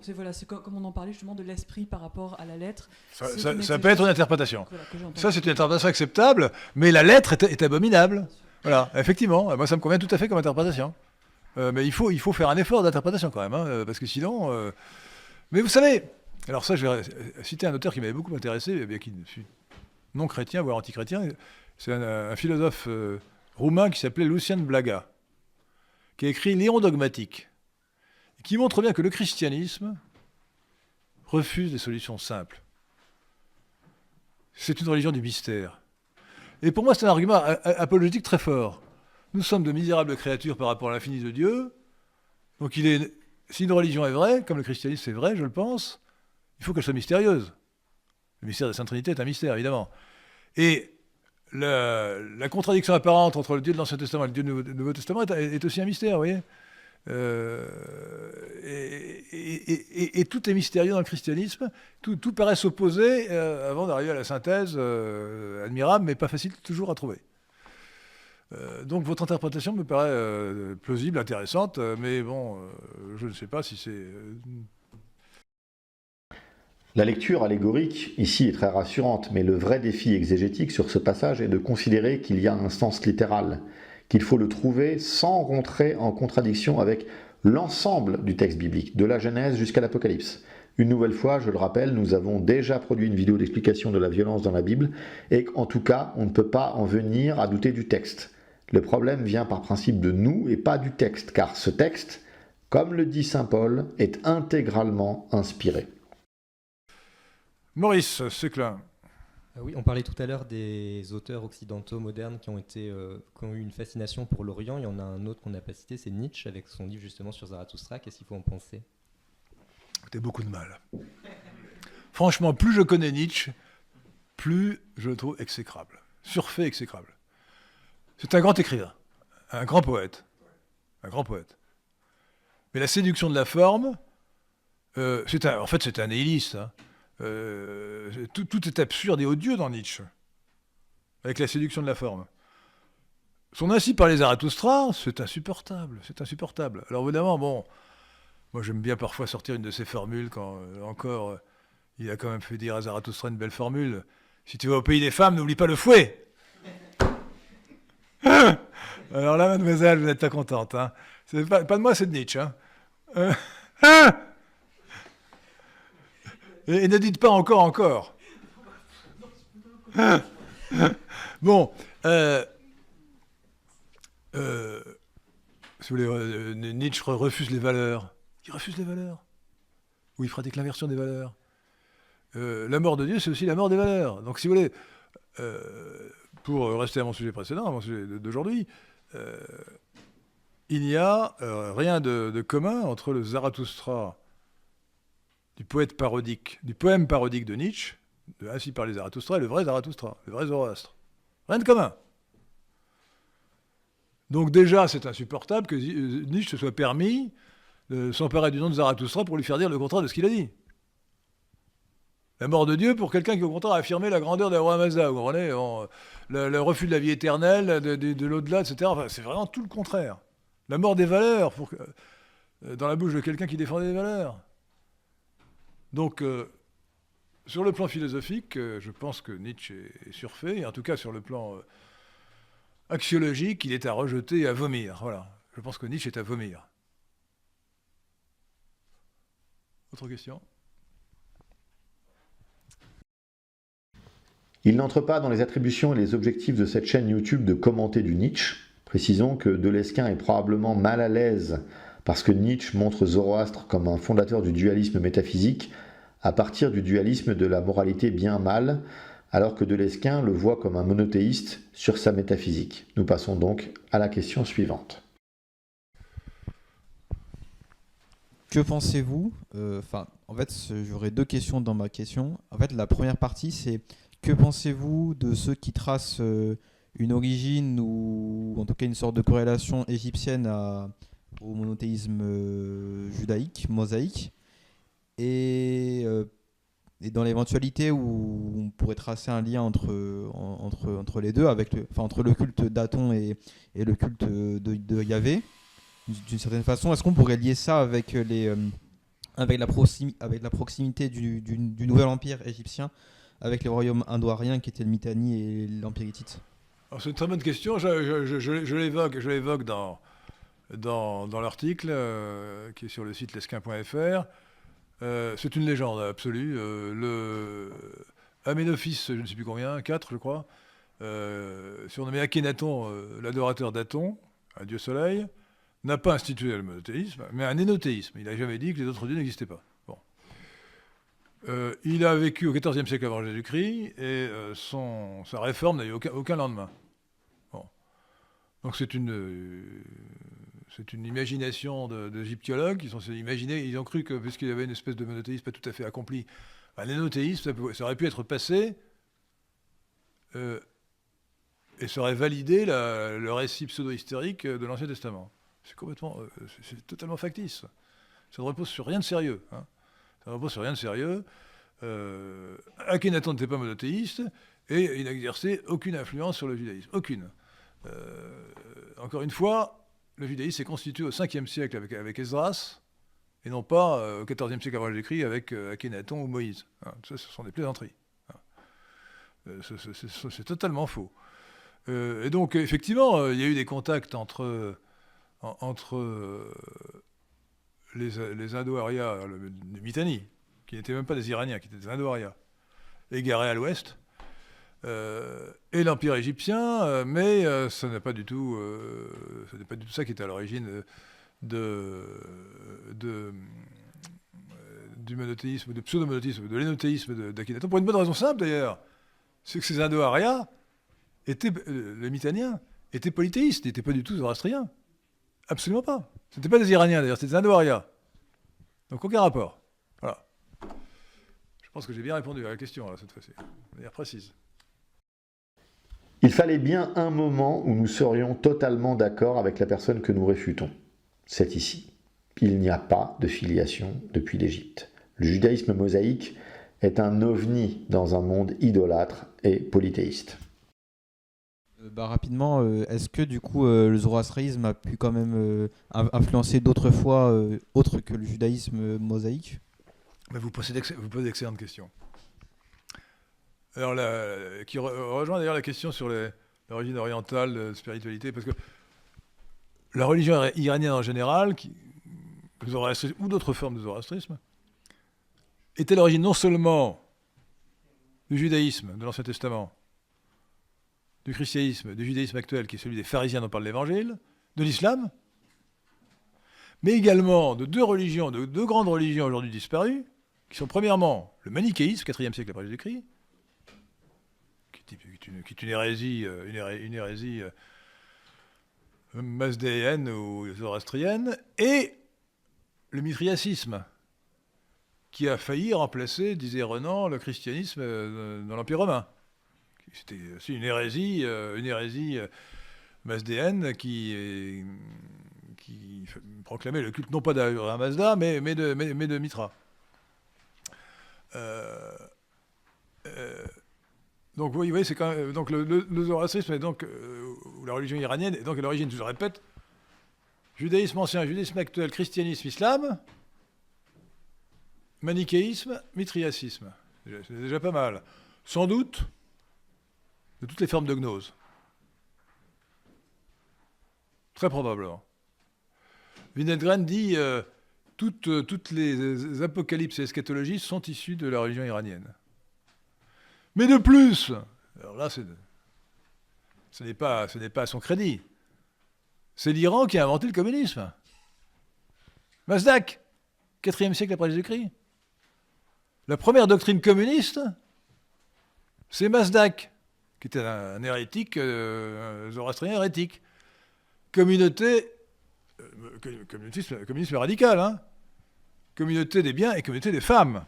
[SPEAKER 7] C'est comme on en parlait justement de l'esprit par rapport à la lettre.
[SPEAKER 1] Ça peut être une interprétation.
[SPEAKER 7] Voilà,
[SPEAKER 1] ça, c'est une interprétation acceptable, mais la lettre est abominable. Voilà, effectivement. Moi, ça me convient tout à fait comme interprétation. Mais il faut faire un effort d'interprétation quand même, hein, parce que sinon... Mais vous savez, alors ça, je vais citer un auteur qui m'avait beaucoup intéressé, bien qu'il fût non chrétien, voire anti-chrétien. C'est un philosophe roumain qui s'appelait Lucian Blaga, qui a écrit L'Ion dogmatique, qui montre bien que le christianisme refuse des solutions simples. C'est une religion du mystère. Et pour moi, c'est un argument apologétique très fort. Nous sommes de misérables créatures par rapport à l'infini de Dieu. Donc si une religion est vraie, comme le christianisme est vrai, je le pense, il faut qu'elle soit mystérieuse. Le mystère de la Sainte Trinité est un mystère, évidemment. Et la contradiction apparente entre le Dieu de l'Ancien Testament et le Dieu du Nouveau Testament est aussi un mystère, vous voyez. Et tout est mystérieux dans le christianisme. Tout paraît s'opposer avant d'arriver à la synthèse admirable, mais pas facile toujours à trouver. Donc votre interprétation me paraît plausible, intéressante, mais bon, je ne sais pas si c'est...
[SPEAKER 2] La lecture allégorique, ici, est très rassurante, mais le vrai défi exégétique sur ce passage est de considérer qu'il y a un sens littéral, qu'il faut le trouver sans rentrer en contradiction avec l'ensemble du texte biblique, de la Genèse jusqu'à l'Apocalypse. Une nouvelle fois, je le rappelle, nous avons déjà produit une vidéo d'explication de la violence dans la Bible, et en tout cas, on ne peut pas en venir à douter du texte. Le problème vient par principe de nous et pas du texte, car ce texte, comme le dit saint Paul, est intégralement inspiré.
[SPEAKER 1] Maurice Seclin.
[SPEAKER 8] Oui, on parlait tout à l'heure des auteurs occidentaux modernes qui ont eu une fascination pour l'Orient. Il y en a un autre qu'on n'a pas cité, c'est Nietzsche, avec son livre justement sur Zarathustra. Qu'est-ce qu'il faut en penser ?
[SPEAKER 1] T'as beaucoup de mal. Franchement, plus je connais Nietzsche, plus je le trouve exécrable. Surfait exécrable. C'est un grand écrivain, un grand poète. Un grand poète. Mais la séduction de la forme, c'est un nihiliste. Hein. Tout est absurde et odieux dans Nietzsche, avec la séduction de la forme. Son ainsi par les Zarathustra, c'est insupportable, c'est insupportable. Alors évidemment, bon, moi j'aime bien parfois sortir une de ces formules quand encore il a quand même fait dire à Zarathustra une belle formule. Si tu vas au pays des femmes, n'oublie pas le fouet. Alors là, mademoiselle, vous n'êtes pas contente. Hein. C'est pas de moi, c'est de Nietzsche. Hein. Et ne dites pas encore. Bon, si vous voulez, Nietzsche refuse les valeurs. Il refuse les valeurs. Ou il pratique l'inversion des valeurs. La mort de Dieu, c'est aussi la mort des valeurs. Donc, si vous voulez, pour rester à mon sujet précédent, à mon sujet d'aujourd'hui, il n'y a rien de commun entre le Zarathustra du poème parodique de Nietzsche, ainsi par les Zarathustra, et le vrai Zarathustra, le vrai Zoroastre. Rien de commun. Donc déjà, c'est insupportable que Nietzsche se soit permis de s'emparer du nom de Zarathustra pour lui faire dire le contraire de ce qu'il a dit. La mort de Dieu pour quelqu'un qui, au contraire, a affirmé la grandeur d'Ahura Mazda, vous comprenez, le refus de la vie éternelle, de l'au-delà, etc. Enfin, c'est vraiment tout le contraire. La mort des valeurs, dans la bouche de quelqu'un qui défendait les valeurs. Donc, sur le plan philosophique, je pense que Nietzsche est surfait, et en tout cas sur le plan axiologique, il est à rejeter et à vomir. Voilà. Je pense que Nietzsche est à vomir. Autre question ?
[SPEAKER 2] Il n'entre pas dans les attributions et les objectifs de cette chaîne YouTube de commenter du Nietzsche. Précisons que Delesquin est probablement mal à l'aise parce que Nietzsche montre Zoroastre comme un fondateur du dualisme métaphysique à partir du dualisme de la moralité bien-mal, alors que Delesquin le voit comme un monothéiste sur sa métaphysique. Nous passons donc à la question suivante.
[SPEAKER 4] Que pensez-vous en fait, j'aurais deux questions dans ma question. En fait, la première partie, c'est que pensez-vous de ceux qui tracent une origine ou en tout cas une sorte de corrélation égyptienne au monothéisme judaïque, mosaïque, et dans l'éventualité où on pourrait tracer un lien entre les deux, entre le culte d'Aton et le culte de Yahvé, d'une certaine façon, est-ce qu'on pourrait lier ça avec la proximité du nouvel empire égyptien avec les royaumes indo-ariens qui étaient le Mitanni et l'empire hittite?
[SPEAKER 1] Alors, c'est une très bonne question. Je l'évoque dans l'article qui est sur le site lesquin.fr. C'est une légende absolue. Le Aménophis, je ne sais plus combien, 4 je crois, surnommé Akhénaton, l'adorateur d'Aton, un dieu soleil, n'a pas institué le monothéisme, mais un énothéisme. Il n'a jamais dit que les autres dieux n'existaient pas. Bon. Il a vécu au XIVe siècle avant Jésus-Christ et sa réforme n'a eu aucun lendemain. Bon. Donc c'est une imagination d'égyptiologues qui sont imaginés, ils ont cru que puisqu'il y avait une espèce de monothéisme pas tout à fait accompli, un énothéisme, ça aurait pu être passé et ça aurait validé le récit pseudo-historique de l'Ancien Testament. C'est totalement factice. Ça ne repose sur rien de sérieux. Hein. Ça ne repose sur rien de sérieux. Akhénaton n'était pas monothéiste et il n'a exercé aucune influence sur le judaïsme. Aucune. Encore une fois, le judaïsme s'est constitué au 5e siècle avec Esdras et non pas au 14e siècle avant Jésus-Christ avec Akhénaton ou Moïse. Hein. Ça, ce sont des plaisanteries. Hein. C'est totalement faux. Et donc, effectivement, il y a eu des contacts entre les Indo-Arias, les Mitanni, qui n'étaient même pas des Iraniens, qui étaient des Indo-Arias, égarés à l'ouest, et l'Empire égyptien, mais ce n'est pas du tout ça qui était à l'origine du monothéisme, du pseudo-monothéisme, de l'énothéisme d'Akhénaton, pour une bonne raison simple d'ailleurs, c'est que ces Indo-Arias, les Mitanniens, étaient polythéistes, n'étaient pas du tout zoroastriens. Absolument pas. Ce n'étaient pas des Iraniens d'ailleurs, c'était des Indo-Arias. Donc aucun rapport. Voilà. Je pense que j'ai bien répondu à la question là, cette fois-ci, de manière précise.
[SPEAKER 2] Il fallait bien un moment où nous serions totalement d'accord avec la personne que nous réfutons. C'est ici. Il n'y a pas de filiation depuis l'Égypte. Le judaïsme mosaïque est un ovni dans un monde idolâtre et polythéiste.
[SPEAKER 4] Rapidement, est-ce que du coup le zoroastrisme a pu quand même influencer d'autres fois autres que le judaïsme mosaïque?
[SPEAKER 1] Mais vous posez d'excellentes questions. Alors, qui rejoint d'ailleurs la question sur l'origine orientale de spiritualité, parce que la religion iranienne en général, le zoroastrisme ou d'autres formes de zoroastrisme, était l'origine non seulement du judaïsme, de l'Ancien Testament, du christianisme, du judaïsme actuel, qui est celui des pharisiens dont parle l'Évangile, de l'islam, mais également de deux grandes religions aujourd'hui disparues, qui sont premièrement le manichéisme, 4e siècle après Jésus-Christ, qui est une hérésie, mazdéenne ou zoroastrienne, et le mithriacisme, qui a failli remplacer, disait Renan, le christianisme dans l'Empire romain. C'était aussi une hérésie mazdéenne qui proclamait le culte non pas d'Ahura Mazda, mais de Mithra. Donc vous voyez, c'est quand même, donc le zoroastrisme est donc ou la religion iranienne est donc à l'origine, je le répète, judaïsme ancien, judaïsme actuel, christianisme, islam, manichéisme, mithriacisme. C'est déjà pas mal. Sans doute de toutes les formes de gnose. Très probablement. Winedgren dit toutes les apocalypses et eschatologies sont issues de la religion iranienne. Mais de plus, alors là, ce n'est pas à son crédit. C'est l'Iran qui a inventé le communisme. Mazdak, 4e siècle après Jésus-Christ. La première doctrine communiste, c'est Mazdak, qui était un hérétique, un zoroastrien hérétique. Communauté, communisme radical, hein. Communauté des biens et communauté des femmes.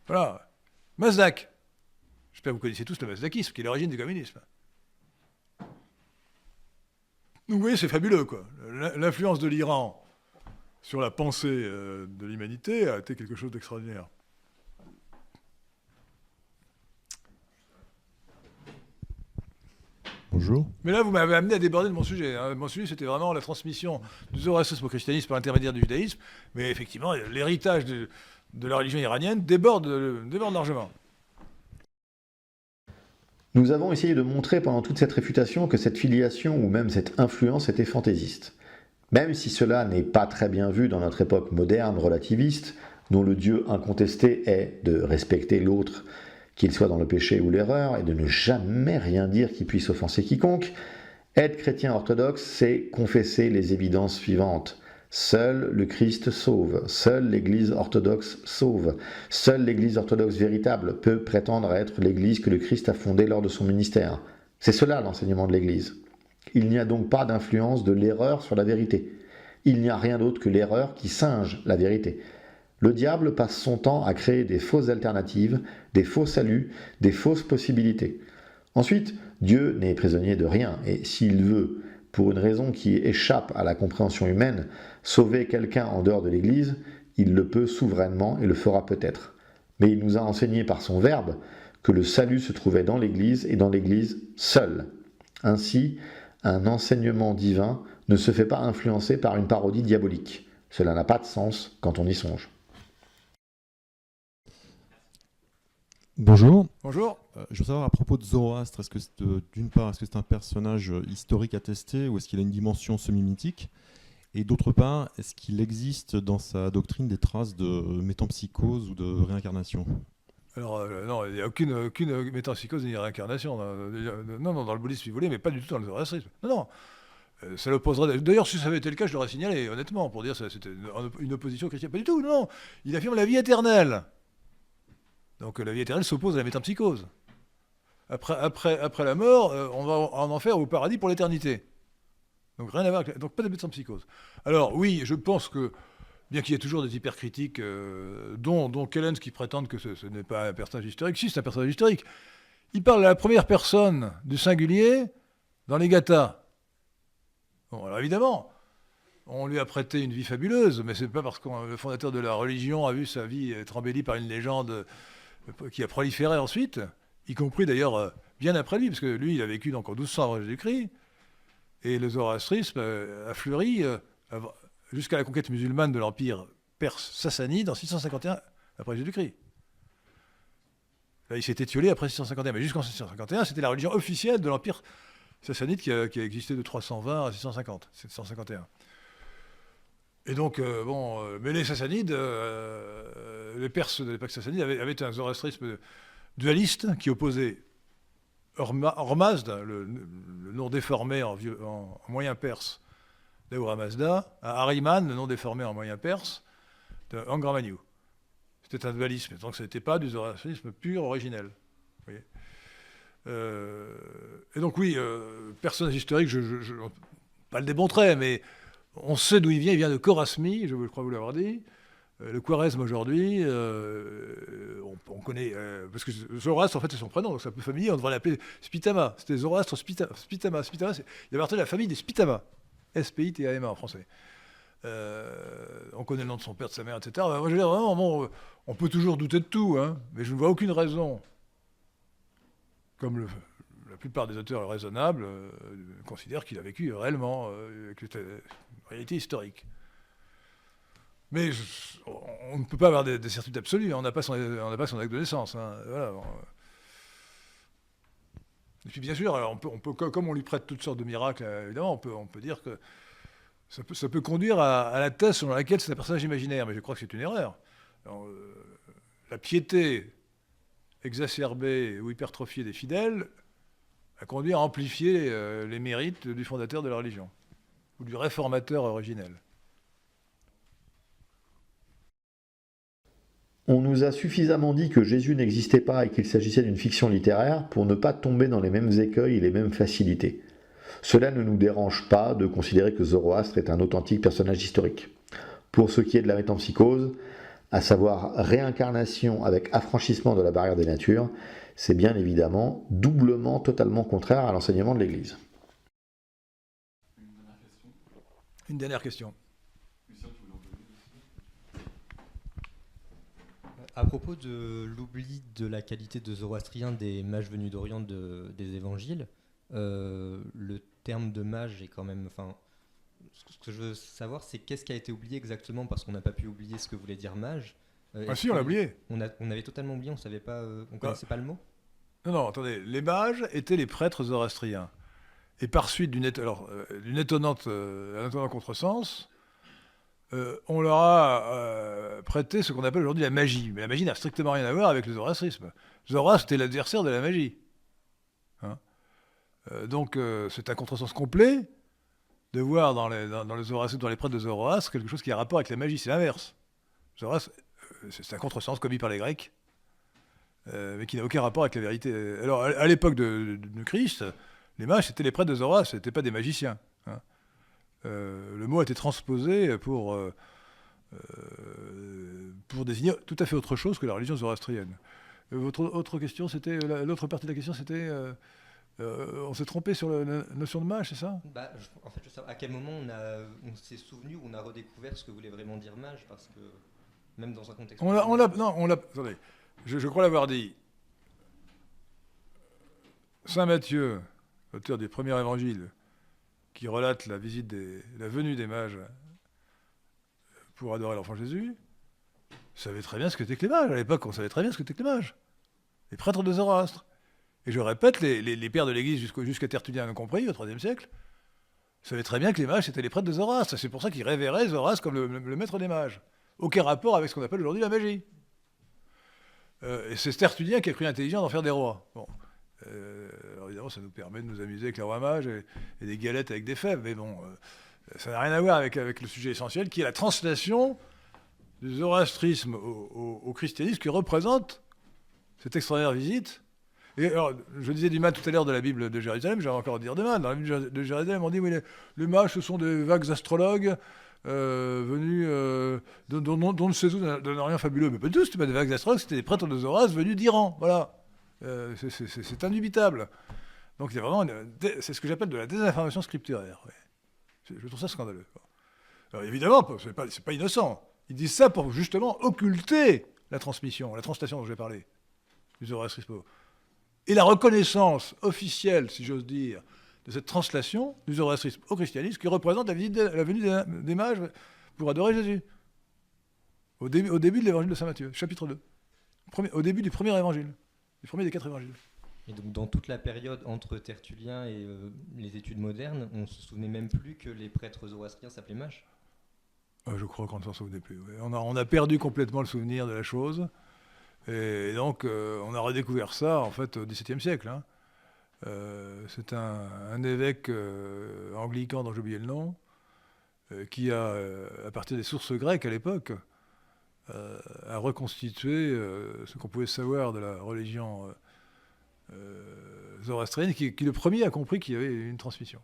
[SPEAKER 1] Voilà. Mazdak. J'espère que vous connaissez tous le mazdakisme, qui est l'origine du communisme. Donc vous voyez, c'est fabuleux, quoi. L'influence de l'Iran sur la pensée de l'humanité a été quelque chose d'extraordinaire.
[SPEAKER 9] Bonjour.
[SPEAKER 1] Mais là, vous m'avez amené à déborder de mon sujet. Hein. Mon sujet, c'était vraiment la transmission du zoroastrisme au christianisme par l'intermédiaire du judaïsme. Mais effectivement, l'héritage de la religion iranienne déborde largement.
[SPEAKER 2] Nous avons essayé de montrer pendant toute cette réfutation que cette filiation ou même cette influence était fantaisiste. Même si cela n'est pas très bien vu dans notre époque moderne relativiste, dont le Dieu incontesté est de respecter l'autre, qu'il soit dans le péché ou l'erreur, et de ne jamais rien dire qui puisse offenser quiconque, être chrétien orthodoxe, c'est confesser les évidences suivantes. Seul le Christ sauve, seule l'Église orthodoxe sauve, seule l'Église orthodoxe véritable peut prétendre être l'Église que le Christ a fondée lors de son ministère. C'est cela l'enseignement de l'Église. Il n'y a donc pas d'influence de l'erreur sur la vérité. Il n'y a rien d'autre que l'erreur qui singe la vérité. Le diable passe son temps à créer des fausses alternatives, des faux saluts, des fausses possibilités. Ensuite, Dieu n'est prisonnier de rien, et s'il veut, pour une raison qui échappe à la compréhension humaine, sauver quelqu'un en dehors de l'Église, il le peut souverainement et le fera peut-être. Mais il nous a enseigné par son Verbe que le salut se trouvait dans l'Église et dans l'Église seule. Ainsi, un enseignement divin ne se fait pas influencer par une parodie diabolique. Cela n'a pas de sens quand on y songe.
[SPEAKER 9] Bonjour.
[SPEAKER 1] Bonjour.
[SPEAKER 9] Je veux savoir à propos de Zoroastre, est-ce que d'une part, est-ce que c'est un personnage historique attesté ou est-ce qu'il a une dimension semi-mythique? Et d'autre part, est-ce qu'il existe dans sa doctrine des traces de métempsychose ou de réincarnation?
[SPEAKER 1] Alors, non, il n'y a aucune métempsychose ni réincarnation. Non, dans le bouddhisme, si vous voulez, mais pas du tout dans le zoroastrisme. Non. Ça l'opposerait. D'ailleurs, si ça avait été le cas, je l'aurais signalé, honnêtement, pour dire que c'était une opposition chrétienne. Pas du tout, non. Il affirme la vie éternelle. Donc la vie éternelle s'oppose à la métempsychose. Après la mort, on va en enfer ou au paradis pour l'éternité. Donc rien à voir avec, donc pas de métempsychose. Alors oui, je pense que, bien qu'il y ait toujours des hypercritiques, dont Kellens qui prétendent que ce n'est pas un personnage historique, si c'est un personnage historique. Il parle à la première personne du singulier dans les Gathas. Bon, alors évidemment, on lui a prêté une vie fabuleuse, mais c'est pas parce que le fondateur de la religion a vu sa vie être embellie par une légende qui a proliféré ensuite, y compris d'ailleurs bien après lui, parce que lui, il a vécu donc en 1200 avant Jésus-Christ, et le zoroastrisme a fleuri jusqu'à la conquête musulmane de l'empire perse sassanide en 651 après Jésus-Christ. Là, il s'est étiolé après 651, mais jusqu'en 651, c'était la religion officielle de l'empire sassanide qui a existé de 320 à 751. Et donc, mais les Sassanides, les Perses de l'époque sassanide avaient un zoroastrisme dualiste qui opposait Hormazd, le nom déformé en moyen perse d'Ahura Mazda, à Ahriman, le nom déformé en moyen perse de Angra Mainyu. C'était un dualisme, donc ce n'était pas du zoroastrisme pur, originel. Vous voyez. Et donc oui, personnage historique, je ne vais pas le démontrer, mais on sait d'où il vient de Chorasmi, je crois vous l'avoir dit. Le Khwarezm aujourd'hui, on connaît, parce que Zoroastre en fait c'est son prénom, donc c'est un peu familier, on devrait l'appeler Spitama. C'était Zoroastre Spitama. Spitama, il appartenait à la famille des Spitama. S-P-I-T-A-M-A en français. On connaît le nom de son père, de sa mère, etc. Moi, je veux dire, vraiment, on peut toujours douter de tout, hein, mais je ne vois aucune raison, comme la plupart des auteurs raisonnables considèrent qu'il a vécu réellement, que c'était une réalité historique. Mais on ne peut pas avoir des certitudes absolues, on n'a pas son acte de naissance. Hein, voilà, bon. Et puis bien sûr, alors on peut, comme on lui prête toutes sortes de miracles, évidemment, on peut dire que ça peut conduire à la thèse selon laquelle c'est un personnage imaginaire, mais je crois que c'est une erreur. Alors, la piété exacerbée ou hypertrophiée des fidèles a conduit à amplifier les mérites du fondateur de la religion, ou du réformateur originel.
[SPEAKER 2] On nous a suffisamment dit que Jésus n'existait pas et qu'il s'agissait d'une fiction littéraire pour ne pas tomber dans les mêmes écueils et les mêmes facilités. Cela ne nous dérange pas de considérer que Zoroastre est un authentique personnage historique. Pour ce qui est de la métempsychose, à savoir réincarnation avec affranchissement de la barrière des natures, c'est bien évidemment doublement, totalement contraire à l'enseignement de l'Église.
[SPEAKER 1] Une dernière question.
[SPEAKER 8] À propos de l'oubli de la qualité de zoroastrien des mages venus d'Orient des évangiles, le terme de mage est quand même... Enfin, ce que je veux savoir, c'est qu'est-ce qui a été oublié exactement, parce qu'on n'a pas pu oublier ce que voulait dire mage.
[SPEAKER 1] Ah si, on l'a oublié.
[SPEAKER 8] On avait totalement oublié, on savait pas, on connaissait pas le mot.
[SPEAKER 1] Non, attendez, les mages étaient les prêtres zoroastriens. Et par suite d'un étonnant contresens, on leur a prêté ce qu'on appelle aujourd'hui la magie. Mais la magie n'a strictement rien à voir avec le zoroastrisme. Zoroastre était l'adversaire de la magie. Hein, donc c'est un contresens complet de voir dans les prêtres de Zoroastre quelque chose qui a rapport avec la magie. C'est l'inverse. Zoroastre, c'est un contresens commis par les Grecs, mais qui n'a aucun rapport avec la vérité. Alors à l'époque de Christ, les mages c'était les prêtres de Zoroastre, ce n'étaient pas des magiciens. Hein. Le mot a été transposé pour désigner tout à fait autre chose que la religion zoroastrienne. Votre autre question, c'était l'autre partie de la question, c'était on s'est trompé sur la notion de mage, c'est ça?
[SPEAKER 8] En fait, je sais à quel moment on s'est souvenu ou on a redécouvert ce que voulait vraiment dire mage, parce que même dans un contexte...
[SPEAKER 1] Attendez, je crois l'avoir dit. Saint Matthieu, auteur du premier évangile, qui relate la venue des mages pour adorer l'enfant Jésus, savait très bien ce que c'était que les mages. À l'époque, on savait très bien ce que c'était que les mages. Les prêtres de Zoroastre. Et je répète, les pères de l'Église jusqu'à Tertullien compris, au IIIe siècle, savaient très bien que les mages c'était les prêtres de Zoroastre. C'est pour ça qu'ils révéraient Zoroastre comme le maître des mages. Aucun rapport avec ce qu'on appelle aujourd'hui la magie. Et c'est Tertullien qui a cru intelligent d'en faire des rois. Bon. Alors évidemment, ça nous permet de nous amuser avec les rois mages et des galettes avec des fèves, mais bon, ça n'a rien à voir avec le sujet essentiel, qui est la translation du zoroastrisme au christianisme, qui représente cette extraordinaire visite. Et alors, je disais du mal tout à l'heure de la Bible de Jérusalem, j'ai encore à dire de mal. Dans la Bible de Jérusalem, on dit oui, les mages, ce sont des vagues astrologues venus dont on ne sait où, d'un Orient fabuleux. Mais pas du tout, c'était pas des vagues astrologues, c'était des prêtres de Zoroastre venus d'Iran. Voilà. C'est indubitable. Donc c'est ce que j'appelle de la désinformation scripturaire. Ouais. Je trouve ça scandaleux. Alors évidemment, c'est pas innocent. Ils disent ça pour justement occulter la transmission, la translation dont j'ai parlé, du zoroastrisme. et la reconnaissance officielle, si j'ose dire, de cette translation du zoroastrisme au christianisme qui représente la venue des mages pour adorer Jésus. Au début de l'évangile de Saint Matthieu, chapitre 2. Au début du premier évangile, du premier des 4 évangiles.
[SPEAKER 8] Et donc dans toute la période entre Tertullien et les études modernes, on se souvenait même plus que les prêtres zoroastriens s'appelaient mages.
[SPEAKER 1] Je crois qu'on ne s'en souvenait plus. Ouais. On a perdu complètement le souvenir de la chose. Et donc, on a redécouvert ça, en fait, au XVIIe siècle. Hein. C'est un évêque anglican, dont j'ai oublié le nom, qui a, à partir des sources grecques à l'époque, a reconstitué ce qu'on pouvait savoir de la religion zoroastrienne, qui le premier a compris qu'il y avait une transmission.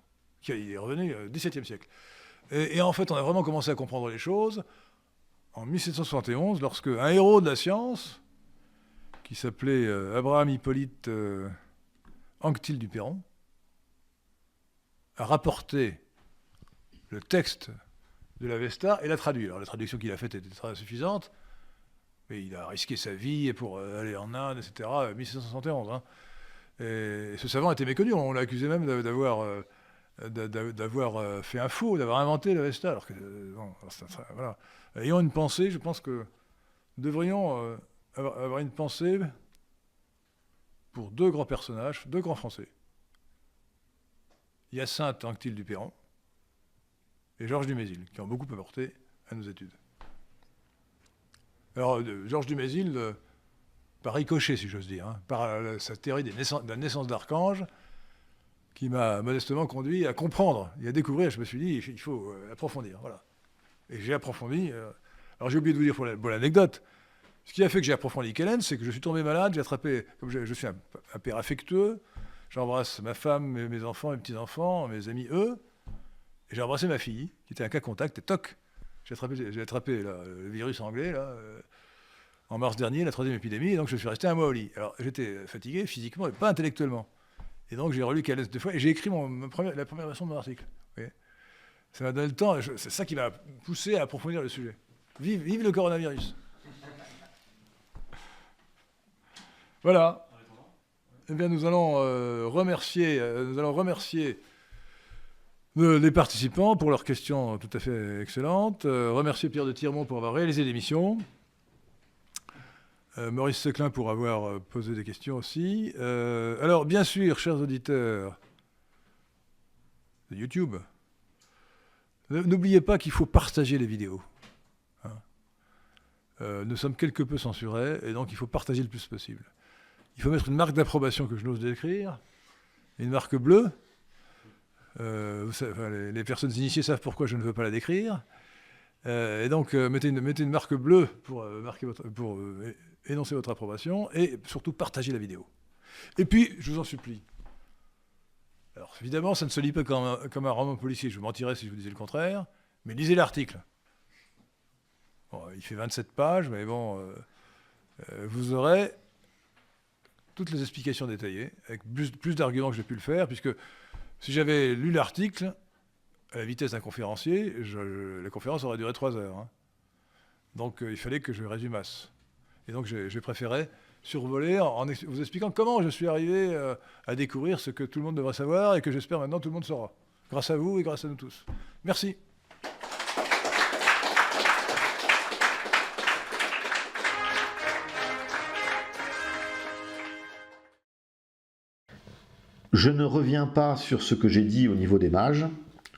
[SPEAKER 1] Il est revenu au XVIIe siècle. Et en fait, on a vraiment commencé à comprendre les choses en 1771, lorsque un héros de la science, qui s'appelait Abraham Hippolyte Anquetil du Perron, a rapporté le texte de l'Avesta et l'a traduit. Alors la traduction qu'il a faite était très insuffisante, mais il a risqué sa vie pour aller en Inde, etc., 1771. Hein. Et ce savant était méconnu, on l'a accusé même d'avoir fait un faux, d'avoir inventé l'Avesta. Alors que, voilà. Ayant une pensée, je pense que nous devrions avoir une pensée pour 2 grands personnages, 2 grands Français. Hyacinthe Anquetil du Perron et Georges Dumézil, qui ont beaucoup apporté à nos études. Alors, Georges Dumézil, par ricochet, si j'ose dire, hein, par sa théorie de la naissance d'archanges, qui m'a modestement conduit à comprendre et à découvrir. Je me suis dit, il faut approfondir. Voilà. Et j'ai approfondi. Alors, j'ai oublié de vous dire pour l'anecdote, ce qui a fait que j'ai approfondi Kellen, c'est que je suis tombé malade, j'ai attrapé, comme je suis un père affectueux, j'embrasse ma femme, mes enfants, mes petits-enfants, mes amis, eux, et j'ai embrassé ma fille, qui était un cas contact, et toc, j'ai attrapé le virus anglais, là, en mars dernier, la 3e épidémie, et donc je suis resté un mois au lit. Alors j'étais fatigué physiquement et pas intellectuellement. Et donc j'ai relu Kellen 2 fois, et j'ai écrit la première version de mon article. Vous voyez, ça m'a donné le temps, c'est ça qui m'a poussé à approfondir le sujet. Vive le coronavirus. Voilà. Eh bien, nous allons remercier les participants pour leurs questions tout à fait excellentes. Remercier Pierre de Tirmont pour avoir réalisé l'émission. Maurice Seclin pour avoir posé des questions aussi. Alors, bien sûr, chers auditeurs de YouTube, n'oubliez pas qu'il faut partager les vidéos. Hein. Nous sommes quelque peu censurés, et donc il faut partager le plus possible. Il faut mettre une marque d'approbation que je n'ose décrire, une marque bleue. Les personnes initiées savent pourquoi je ne veux pas la décrire. Et donc, mettez une marque bleue pour énoncer votre approbation, et surtout partagez la vidéo. Et puis, je vous en supplie. Alors, évidemment, ça ne se lit pas comme un roman policier, je vous mentirais si je vous disais le contraire, mais lisez l'article. Bon, il fait 27 pages, mais bon, vous aurez toutes les explications détaillées, avec plus d'arguments que j'ai pu le faire, puisque si j'avais lu l'article à la vitesse d'un conférencier, la conférence aurait duré 3 heures. Hein. Donc il fallait que je résumasse. Et donc j'ai préféré survoler en vous expliquant comment je suis arrivé à découvrir ce que tout le monde devrait savoir et que j'espère maintenant tout le monde saura. Grâce à vous et grâce à nous tous. Merci.
[SPEAKER 2] Je ne reviens pas sur ce que j'ai dit au niveau des mages.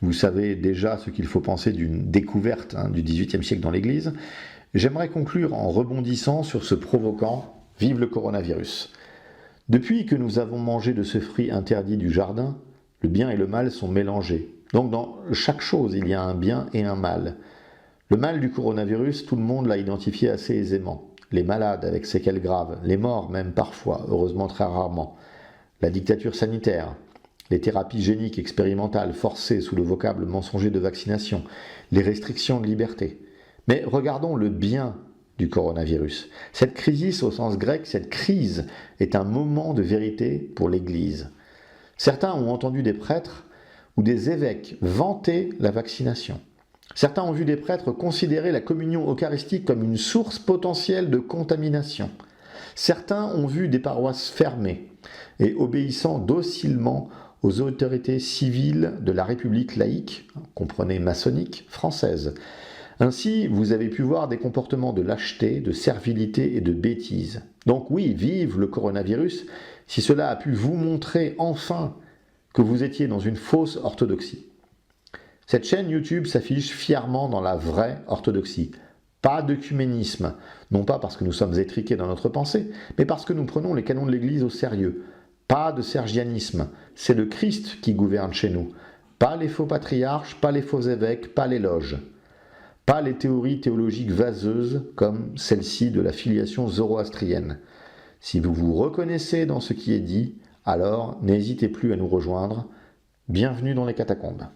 [SPEAKER 2] Vous savez déjà ce qu'il faut penser d'une découverte du XVIIIe siècle dans l'Église. J'aimerais conclure en rebondissant sur ce provoquant « Vive le coronavirus ». Depuis que nous avons mangé de ce fruit interdit du jardin, le bien et le mal sont mélangés. Donc dans chaque chose, il y a un bien et un mal. Le mal du coronavirus, tout le monde l'a identifié assez aisément. Les malades avec séquelles graves, les morts même parfois, heureusement très rarement. La dictature sanitaire, les thérapies géniques expérimentales forcées sous le vocable mensonger de vaccination, les restrictions de liberté. Mais regardons le bien du coronavirus. Cette crise au sens grec, cette crise est un moment de vérité pour l'Église. Certains ont entendu des prêtres ou des évêques vanter la vaccination. Certains ont vu des prêtres considérer la communion eucharistique comme une source potentielle de contamination. Certains ont vu des paroisses fermées et obéissant docilement aux autorités civiles de la République laïque, comprenez maçonnique, française. Ainsi, vous avez pu voir des comportements de lâcheté, de servilité et de bêtise. Donc oui, vive le coronavirus, si cela a pu vous montrer enfin que vous étiez dans une fausse orthodoxie. Cette chaîne YouTube s'affiche fièrement dans la vraie orthodoxie. Pas d'œcuménisme, non pas parce que nous sommes étriqués dans notre pensée, mais parce que nous prenons les canons de l'Église au sérieux. Pas de sergianisme, c'est le Christ qui gouverne chez nous. Pas les faux patriarches, pas les faux évêques, pas les loges. Pas les théories théologiques vaseuses comme celle-ci de la filiation zoroastrienne. Si vous vous reconnaissez dans ce qui est dit, alors n'hésitez plus à nous rejoindre. Bienvenue dans les catacombes.